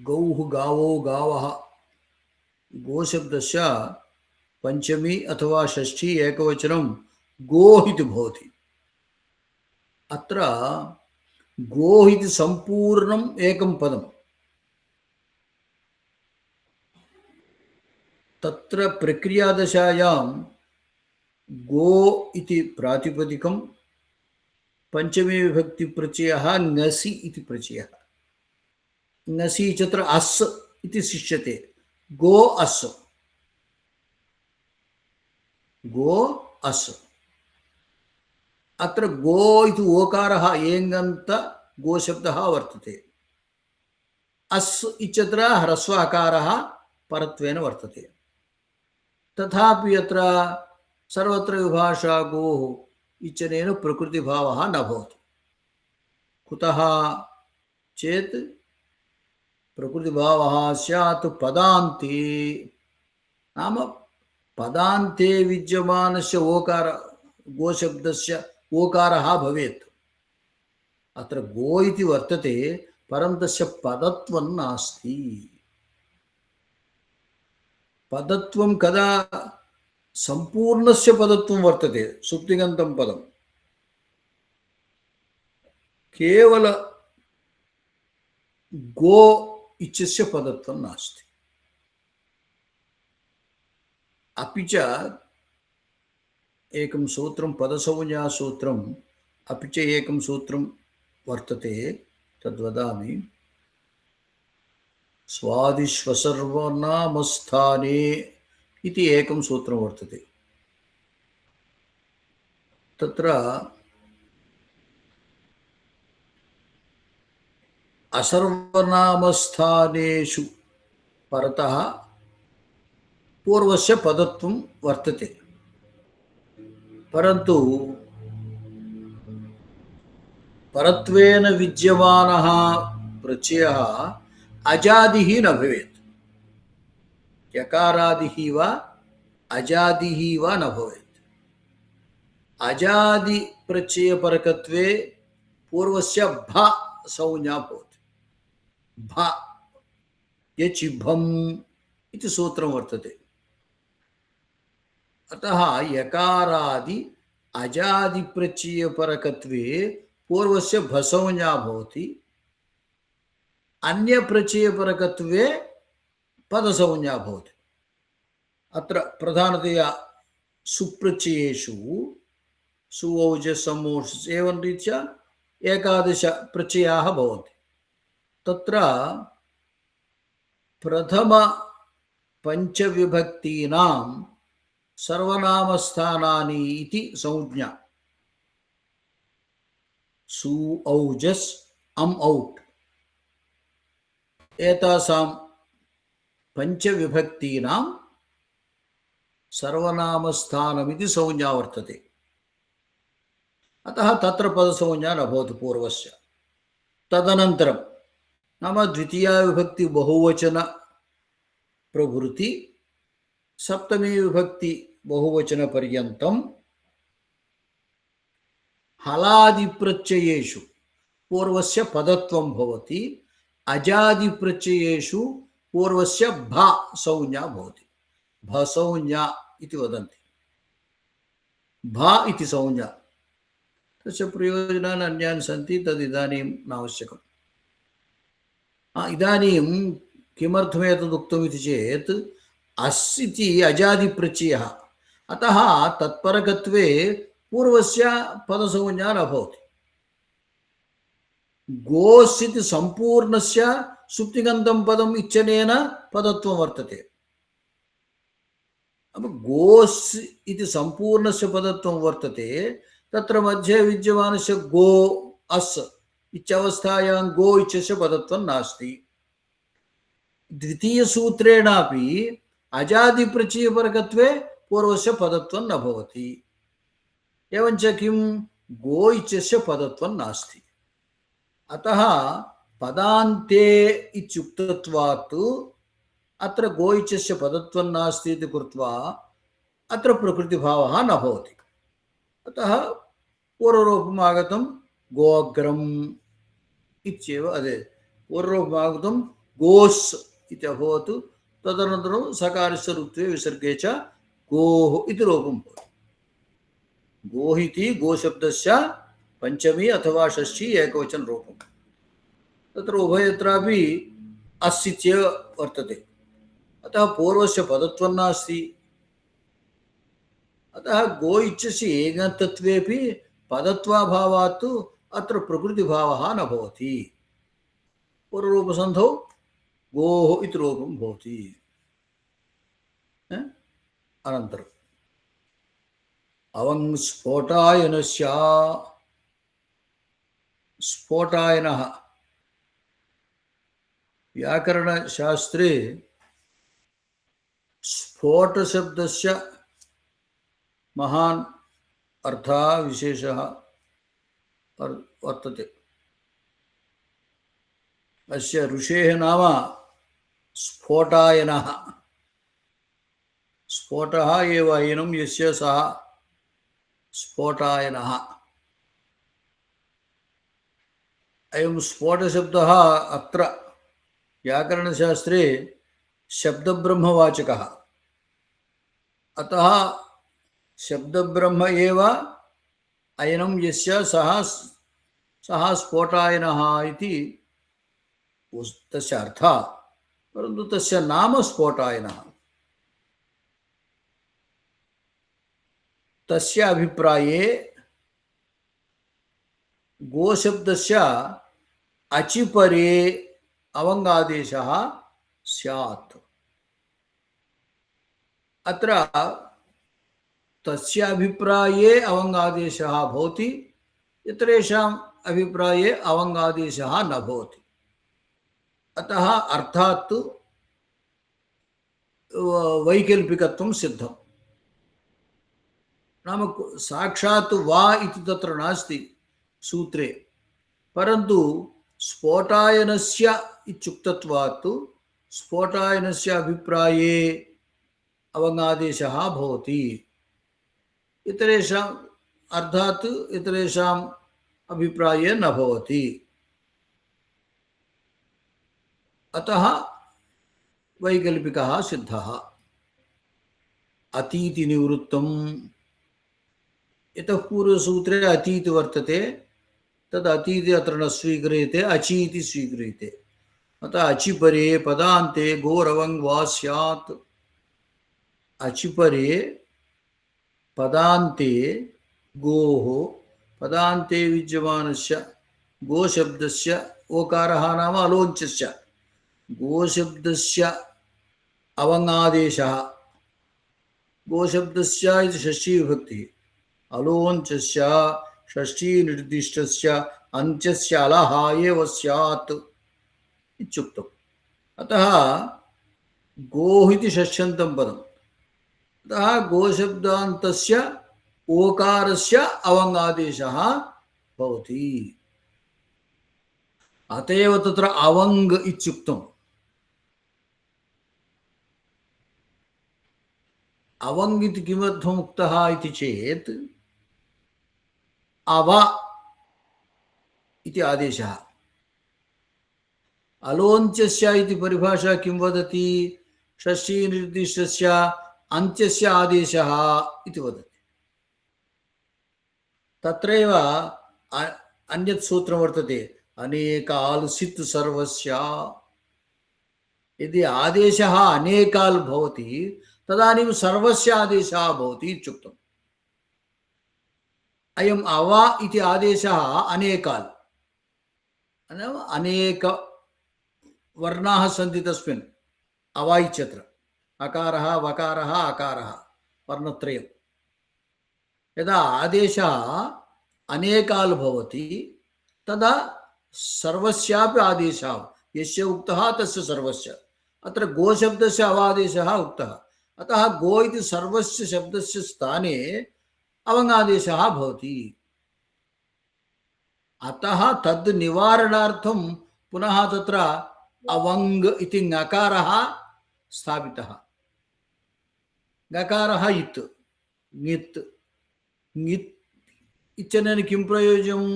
गौः गावो गावः गोशब्दस्य पंचमी अथवा षष्ठी एकवचनं गोः इति भवति। अत्र गोः इति सम्पूर्णम् एकं पदम्। तत्र प्रक्रियादशायां गो इति प्रातिपदिकं, पंचमी विभक्ति प्रत्ययः ङसि इति प्रत्ययः। ङसि इत्यत्र अस् इति शिष्यते, गो अस्, गो अस्। अत्र गो इति ओकारः एङन्त गोशब्दः वर्तते। अस् इत्यत्र ह्रस्व अकारः परत्वेन वर्तते। तथापि अत्र सर्वत्र विभाषा गोः इत्यनेन प्रकृतिभावः न भवति। कुतः चेत् प्रकृतिभावः स्यात् पदान्ते, नाम पदान्ते विद्यमानस्य ओकार गोशब्दस्य ओकारः भवेत्। अत्र गो इति वर्तते परं तस्य पदत्वं नास्ति। पदत्वं कदा सम्पूर्णस्य पदत्वं वर्तते, सुप्तिगन्तं पदं, केवल गो इत्यस्य पदत्वं नास्ति। अपि च एकं सूत्रं पदसंज्ञासूत्रम्, अपि च एकं सूत्रं वर्तते, तद्वदामि। स्वादिश्वसर्वनामस्थाने इति एकं सूत्रं वर्तते। तत्र असर्वनामस्थानेषु परतः पूर्वस्य पदत्वं वर्तते, परन्तु परत्वेन विद्यमानः प्रत्ययः अजादिः न भवेत्। यकारादिः वा अजादिः वा न भवेत्। अजादि प्रत्ययपरकत्वे पूर्वस्य भ संज्ञा भवति। भ यचिभम् इति सूत्रं वर्तते। अतः यकारादि अजादि प्रत्ययपरकत्वे पूर्वस्य भसंज्ञा भवति, अन्य प्रत्ययपरकत्वे पदसंज्ञा भवति। अत्र प्रधानतया सुप्रत्ययेषु सु औजस् समोषस् एवं रीत्या 11 प्रत्ययाः भवन्ति। तत्र प्रथम पंचविभक्तीनां सर्वनामस्थानानि इति संज्ञा। सु औजस् अम् औट् एतासां पंचविभक्तीनां सर्वनामस्थानमिति संज्ञा वर्तते। अतः तत्र पदसंज्ञा न भवति पूर्वस्य। तदनन्तरं नाम द्वितीया विभक्ति बहुवचन प्रभृति सप्तमी विभक्ति बहुवचन पर्यन्तं हलादि प्रत्ययेषु पूर्वस्य पदत्वं भवति, अजादि प्रत्ययेषु पूर्वस्य भ संज्ञा भवति। भ संज्ञा इति वदन्ति। भ इति संज्ञा, तस्य प्रयोजनानि अन्यानि सन्ति, तदिदानीं नावश्यकम्। इदानीं किमर्थम् एतदुक्तम् इति चेत् अस् इति अजादिप्रत्ययः, अतः तत्परकत्वे पूर्वस्य पदसंज्ञा न भवति। गोस् इति सम्पूर्णस्य सुप्तिगन्तं पदम् इच्छनेन पदत्वं वर्तते। गोस् इति सम्पूर्णस्य पदत्वं वर्तते, तत्र मध्ये विद्यमानस्य गो अस् इत्यवस्थायां गो इत्यस्य पदत्वं नास्ति। द्वितीयसूत्रेणापि अजादिप्रचयपरकत्वे पूर्वस्य पदत्वं न भवति। एवञ्च किं गो इत्यस्य पदत्वं नास्ति। अतः पदान्ते इत्युक्तत्वात् अत्र गो इत्यस्य पदत्वं नास्ति इति कृत्वा अत्र प्रकृतिभावः न भवति। अतः पूर्वरूपम् आगतं गोऽग्रम् इत्येव, अदे पूर्वरूपम् आगतं गोस् इति अभवत्। तदनन्तरं सकारस्य ऋत्वे विसर्गे च गोः इति रूपं भवति। गोः इति गोशब्दस्य पंचमी अथवा षष्ठी एकवचन रूपं। तत्र उभयत्रापि अस् इत्येव वर्तते। अतः पूर्वस्य पदत्वं नास्ति। अतः गो इत्यस्य एकत्वेपि पदत्वाभावात् अत्र प्रकृतिभावः न भवति। पूर्वरूपसन्धौ गोः इति रूपं भवति। अनन्तरम् अवं स्फोटायनस्य, स्फोटायनः व्याकरणशास्त्रे स्फोटशब्दस्य महान् अर्थः विशेषः वर्तते। अस्य ऋषेः नाम स्फोटायनः। स्फोटः एव अयनं यस्य सः स्फोटायनः। अयं स्फोटशब्दः अत्र व्याकरणशास्त्रे शब्दब्रह्मवाचकः। अतः शब्दब्रह्म एव अयनं यस्य सः स्फोटायनः इति तस्य अर्थः, परन्तु तस्य नाम स्फोटायनः। तस्य अभिप्राये गोशब्दस्य अचिपरे अवङ्गादेशः स्यात्। अत्र तस्य अभिप्राये अवङ्गादेशः भवति, इतरेषाम् अभिप्राये अवङ्गादेशः न भवति। अतः अर्थात् वैकल्पिकत्वं सिद्धम्। नाम साक्षात् वा इति तत्र नास्ति सूत्रे, परन्तु स्फोटायनस्य इत्युक्तत्वात् स्फोटायनस्य अभिप्राये अवङ्गादेशः भवति। इतरेषाम् अर्थात् इतरेषाम् अभिप्राये न भवति। अतः वैकल्पिकः सिद्धः। अतीति निवृत्तम्, इतः पूर्वसूत्रे अतीति वर्तते, तद् अतीति अत्र न स्वीक्रियते, अचीति स्वीक्रियते। अतः अचिपरे पदान्ते गोरवङ् वा स्यात्। अचिपरे पदान्ते गोः, पदान्ते विद्यमानस्य गोशब्दस्य, ओकारः नाम अलोञ्चस्य, गोशब्दस्य अवङ्गादेशः, गोशब्दस्य इति षष्ठी विभक्तिः, अलोञ्चस्य षष्ठी निर्दिष्टस्य अन्त्यस्य अलः एव स्यात् इत्युक्तम्। अतः गोः इति षष्ठ्यन्तं पदम्। अतः गोशब्दान्तस्य ओकारस्य अवङ्गादेशः भवति। अत एव तत्र अवङ् इत्युक्तम्। अवङ् इति किमर्थम् उक्तः इति चेत् अव इति आदेशः। अलोञ्चस्य इति परिभाषा किं वदति? षष्ठी निर्दिष्टस्य अन्त्यस्य आदेशः इति वदति। तत्रैव अन्यत् सूत्रं वर्तते, अनेकाल् सित् सर्वस्य। यदि आदेशः अनेकाल् भवति तदानीं सर्वस्य आदेशः भवति इत्युक्तम्। अयम् अव इति आदेशः अनेकाल्, अनेक वर्णाः सन्ति तस्मिन् अवा इत्यत्र अकारः वकारः अकारः वर्णत्रयं यदा आदेशः अनेकाल् भवति तदा सर्वस्यापि आदेशः यस्य उक्तः तस्य सर्वस्य अत्र गोशब्दस्य अवादेशः उक्तः अतः गो इति सर्वस्य शब्दस्य स्थाने अवङ्गादेशः भवति अतः तद् निवारणार्थं पुनः तत्र अवङ् इति ङकारः स्थापितः ङकारः इत् ङित् ङित् इत्यनेन किं प्रयोजनम्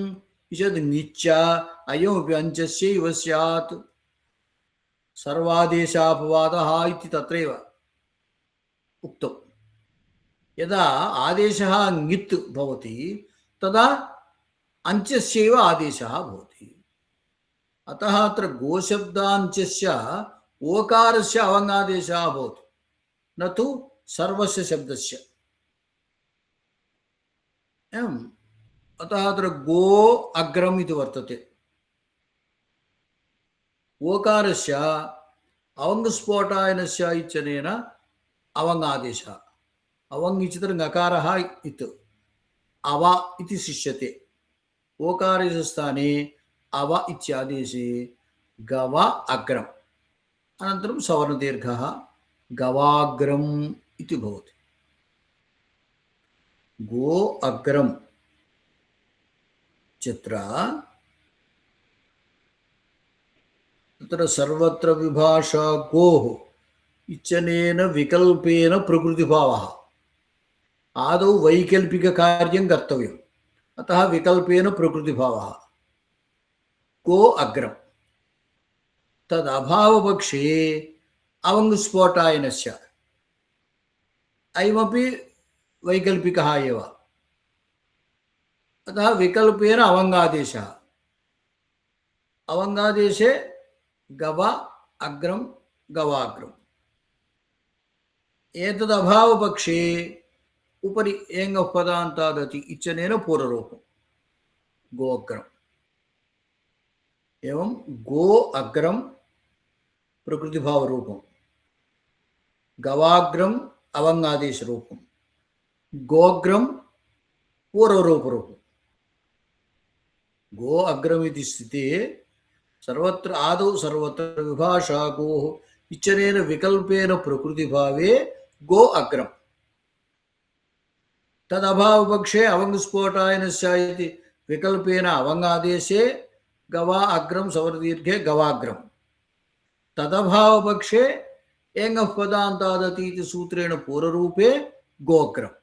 इति ङिच्च अयमपि अञ्चस्यैव स्यात् सर्वादेशापवादः इति तत्रैव उक्तं यदा आदेशः ङित् भवति तदा अञ्चस्यैव आदेशः भवति अतः अत्र गोशब्दाञ्चस्य ओकारस्य अवङ्गादेशः भवति न तु सर्वस्य शब्दस्य एवम् अतः अत्र गो अग्रम् इति वर्तते ओकारस्य अवङ्गस्फोटायनस्य इत्यनेन अवङ्गादेशः अवङ् इत्यत्र ङकारः इत् अव इति शिष्यते ओकारस्य स्थाने अव इत्यादेशे गव अग्रम् अनन्तरं सवर्णदीर्घः गवाग्रम् इति भवति गो अग्रम् चित्र तत्र सर्वत्र विभाषा गोः इत्यनेन विकल्पेन प्रकृतिभावः आदौ वैकल्पिककार्यं कर्तव्यम् अतः विकल्पेन प्रकृतिभावः गो अग्रम् तदभावपक्षे अवङ्गस्फोटायनस्य अयमपि वैकल्पिकः एव अतः विकल्पेन अवङ्गादेशः अवङ्गादेशे गव अग्रं गवाग्रम् एतदभावपक्षे उपरि एङ्गः पदान्तादति इत्यनेन पूर्वरूपं गोऽग्रम् एवं गो अग्रम प्रकृतिभाव रूपम गवाग्रम अवंगादेश रूपम गोग्रम पूर्वरूप रूपम गो अग्रम इति स्थिते सर्वत्र आदौ सर्वत्र विभाषा गोः इत्यनेन विकल्पेन प्रकृतिभावे गो अग्रम तदभावपक्षे अवङ्गस्फोटायनस्य इति विकल्पेन अवङ्गादेशे गवा अग्रम सवर्दीर्घे गवाग्रम तदभावपक्षे एङ्गः पदान्तादति इति सूत्रेण पूर्वरूपे गोग्रम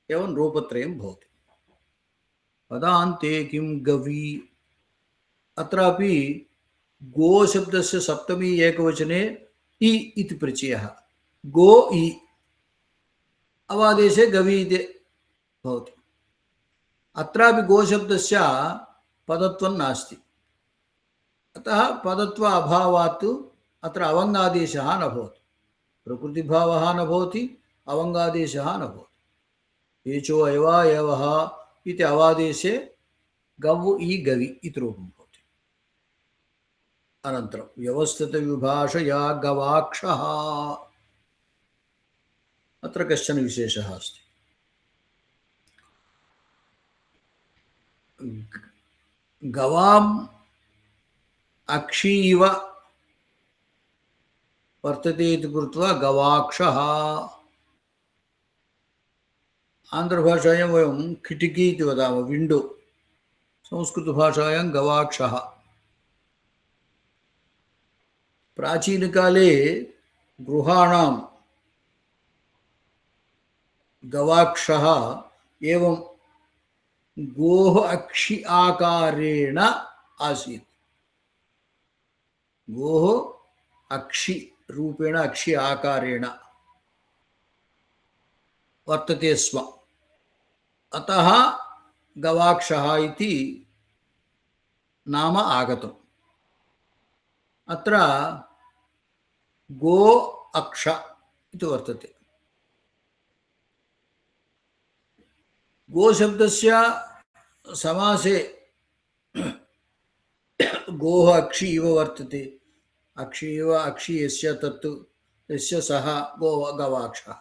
एवं रूपत्रयं भवति पदान्ते किं गवी अत्रापि गो शब्दस्य सप्तमी एकवचने इ इति प्रत्ययः गो इ अवादेशे गवी इति भवति अत्रापि गो शब्दस्य पदत्वं नास्ति अतः पदत्व अभावात् अत्र अवङ्गादेशः न भवति प्रकृतिभावः न भवति अवङ्गादेशः न भवति एचो अयवा एवः इति अवादेशे गव् इ गवि इति रूपं भवति अनन्तरं व्यवस्थितविभाषया गवाक्षः अत्र कश्चन विशेषः अस्ति गवाम् अक्षी इव वर्तते इति कृत्वा गवाक्षः आन्ध्रभाषायां वयं किटिकी इति वदामः विण्डो संस्कृतभाषायां गवाक्षः प्राचीनकाले गृहाणां गवाक्षः एवं गोः अक्षि आकारेण आसीत् गोः अक्षि रूपेण अक्षि आकारेण वर्तते स्म अतः गवाक्षः इति नाम आगतम् अत्र गो अक्ष इति वर्तते गो शब्दस्य समासे गोः अक्षी इव वर्तते, अक्षी इव अक्षी यस्य तत्तु यस्य सः गवाक्षः,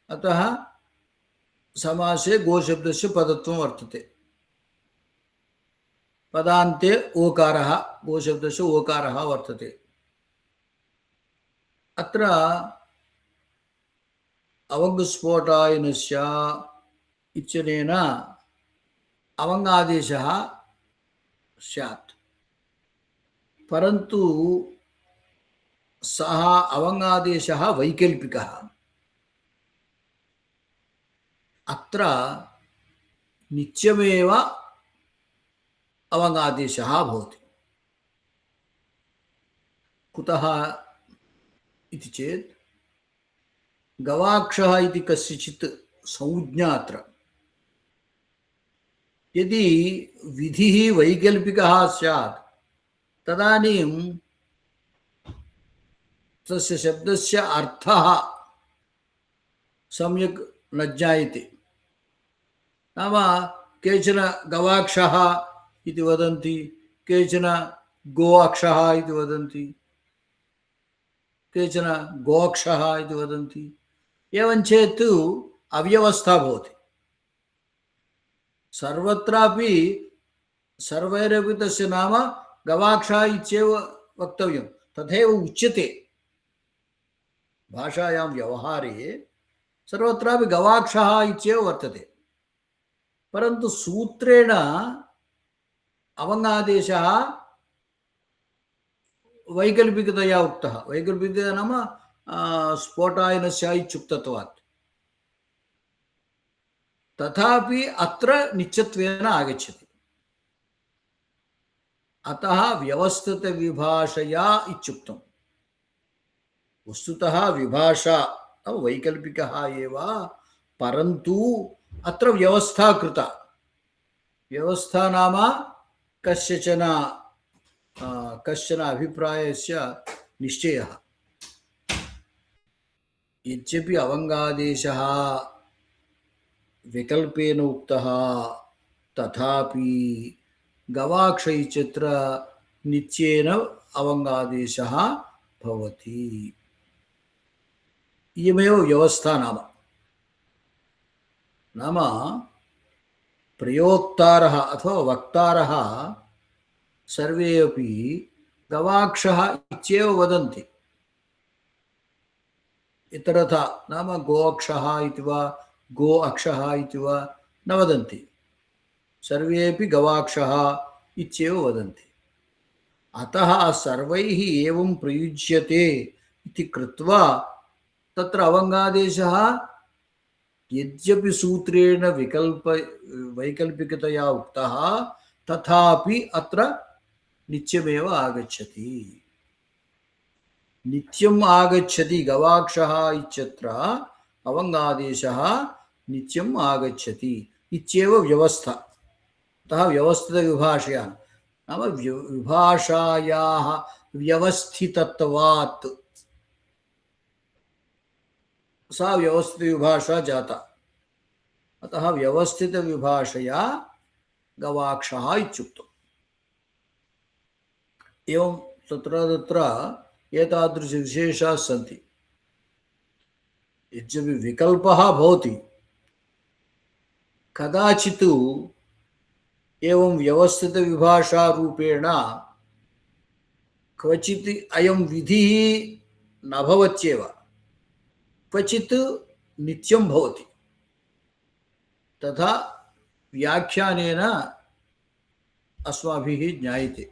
अतः समासे गोशब्दस्य पदत्वं वर्तते। पदान्ते ओकारः, गोशब्दस्य ओकारः वर्तते। अत्र अवङ्गस्फोटायनस्य इत्यनेन अवङ्गादेशः स्यात्, परन्तु सः अवङ्गादेशः वैकल्पिकः। अत्र नित्यमेव अवङ्गादेशः भवति। कुतः इति चेत् गवाक्षः इति कस्यचित् संज्ञा अत्र। यदि विधिः वैकल्पिकः स्यात् तदानीं तस्य शब्दस्य अर्थः सम्यक् न ज्ञायते। नाम केचन गवाक्षः इति वदन्ति, केचन गोअक्षः इति वदन्ति, केचन गोक्षः इति वदन्ति। एवं चेत् अव्यवस्था भवति। सर्वत्रापि सर्वैरपि तस्य नाम गवाक्षः इत्येव वक्तव्यं, तथैव उच्यते भाषायां व्यवहारे। सर्वत्रापि गवाक्षः इत्येव वर्तते, परन्तु सूत्रेण अवङ्गादेशः वैकल्पिकतया उक्तः। वैकल्पिकतया नाम स्फोटायनस्य इत्युक्तत्वात्। तथापि अत्र नित्यत्वेन आगच्छति। अतः व्यवस्थितविभाषया इत्युक्तम्। वस्तुतः विभाषा वैकल्पिकः एव, परन्तु अत्र व्यवस्था कृता। व्यवस्था नाम कश्चन अभिप्रायस्य निश्चयः। यद्यपि अवङ्गादेशः विकल्पेन उक्तः, तथापि गवाक्ष इत्यत्र नित्येन अवङ्गादेशः भवति। इयमेव व्यवस्था नाम प्रयोक्तारः अथवा वक्तारः सर्वे अपि गवाक्षः इत्येव वदन्ति। इतरथा नाम गोअक्षः इति वा गो अक्षः इति वा न वदन्ति। सर्वेपि गवाक्षः इत्येव वदन्ति। अतः सर्वैः एवं प्रयुज्यते इति कृत्वा तत्र अवङ्गादेशः यद्यपि सूत्रेण वैकल्पिकतया उक्तः, तथापि अत्र नित्यमेव आगच्छति। नित्यम् आगच्छति गवाक्षः इत्यत्र अवङ्गादेशः नित्यम् आगच्छति इत्येव व्यवस्था। अतः व्यवस्थितविभाषया नाम विभाषायाः व्यवस्थितत्वात् सा व्यवस्थितविभाषा जाता। अतः व्यवस्थितविभाषया गवाक्षः इत्युक्तम्। एवं तत्र एतादृशविशेषाः सन्ति। यद्यपि विकल्पः भवति, कदाचित् एवं व्यवस्थितविभाषारूपेण क्वचित् अयं विधिः न भवत्येव, क्वचित् नित्यं भवति। तथा व्याख्यानेन अस्माभिः ज्ञायते।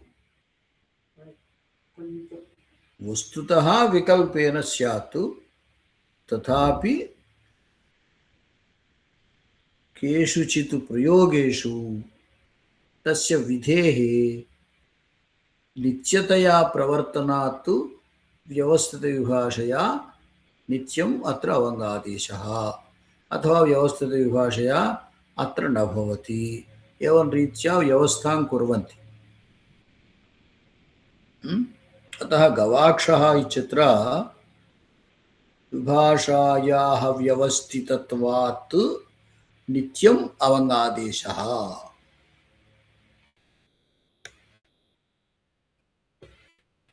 वस्तुतः विकल्पेन स्यात्, तथापि केषुचित् प्रयोगेषु तस्य विधेः नित्यतया प्रवर्तनात् व्यवस्थितविभाषया नित्यम् अत्र अवङ्गादेशः, अथवा व्यवस्थितविभाषया अत्र न भवति। एवं रीत्या व्यवस्थां कुर्वन्ति। अतः गवाक्षः इत्यत्र विभाषायाः व्यवस्थितत्वात् नित्यम् अवङ्गादेशः।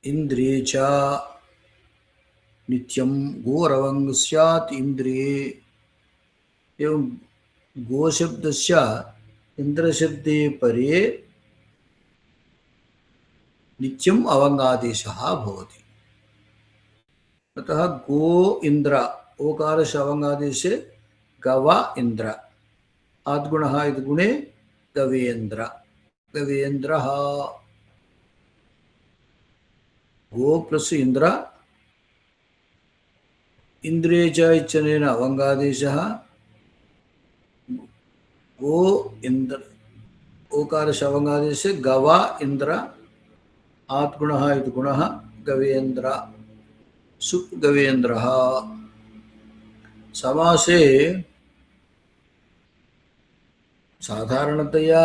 इंद्रिये च नित्यं गोरवंग स्यात् इंद्रिये। एवं गो शब्दस्य इंद्र शब्दे परे नित्यम् अवङ्गादेशः भवति। अतः गो इंद्र ओकारस्य अवङ्गादेशे गव इंद्र आद्गुणः इति गुणे गवेन्द्र गवेन्द्रः। गो प्लस इंद्र इंद्रिये च इत्यनेन अवङ्गादेशः गो इंद्र ओकारस्य अवङ्गादेशे गव इंद्र आत्गुणः इति गुणः गवेन्द्र सुगवेन्द्रः। समासे साधारणतया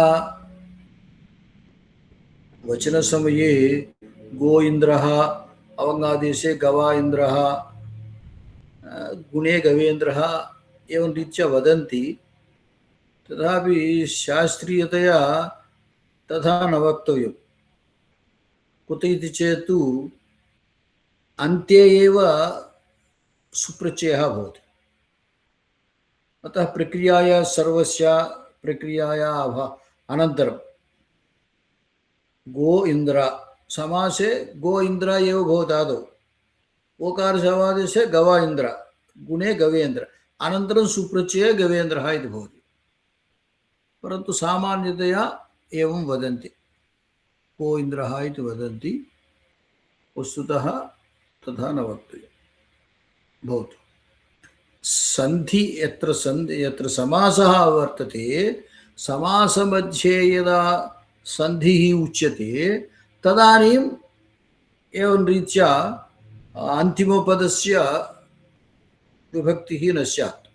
वचन समये गो इंद्रः अवङ्गादेशे गवा इंद्रः गुणे गवेन्द्रः एवं रीत्या वदन्ति। तथापि शास्त्रीयतया तथा न वक्तव्यम्। कुत इति चेत् अन्ते एव सुप्रत्ययः भवति। अतः प्रक्रियाया सर्वस्य प्रक्रियाया अनन्तरं गो इंद्र समासे गो इंद्र एव भवति आदौ। ओकारसमादेशे गव इंद्र गुणे गवेन्द्र अनन्तरं सुप्रत्यये गवेन्द्रः इति भवति। परन्तु सामान्यतया एवं वदन्ति गो इंद्रः इति वदन्ति। वस्तुतः तथा न वक्तव्यं भवतु। संधि यत्र समासः वर्तते समासमध्ये यदा संधिः उच्यते तदानीम् एवं रीत्या अन्तिमपदस्य विभक्तिः न स्यात्।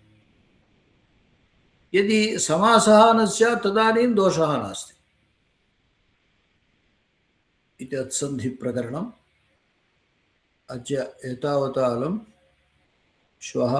यदि समासः न स्यात् तदानीं दोषः नास्ति इति अत्सन्धिप्रकरणम्। अद्य एतावता अलम्। श्वः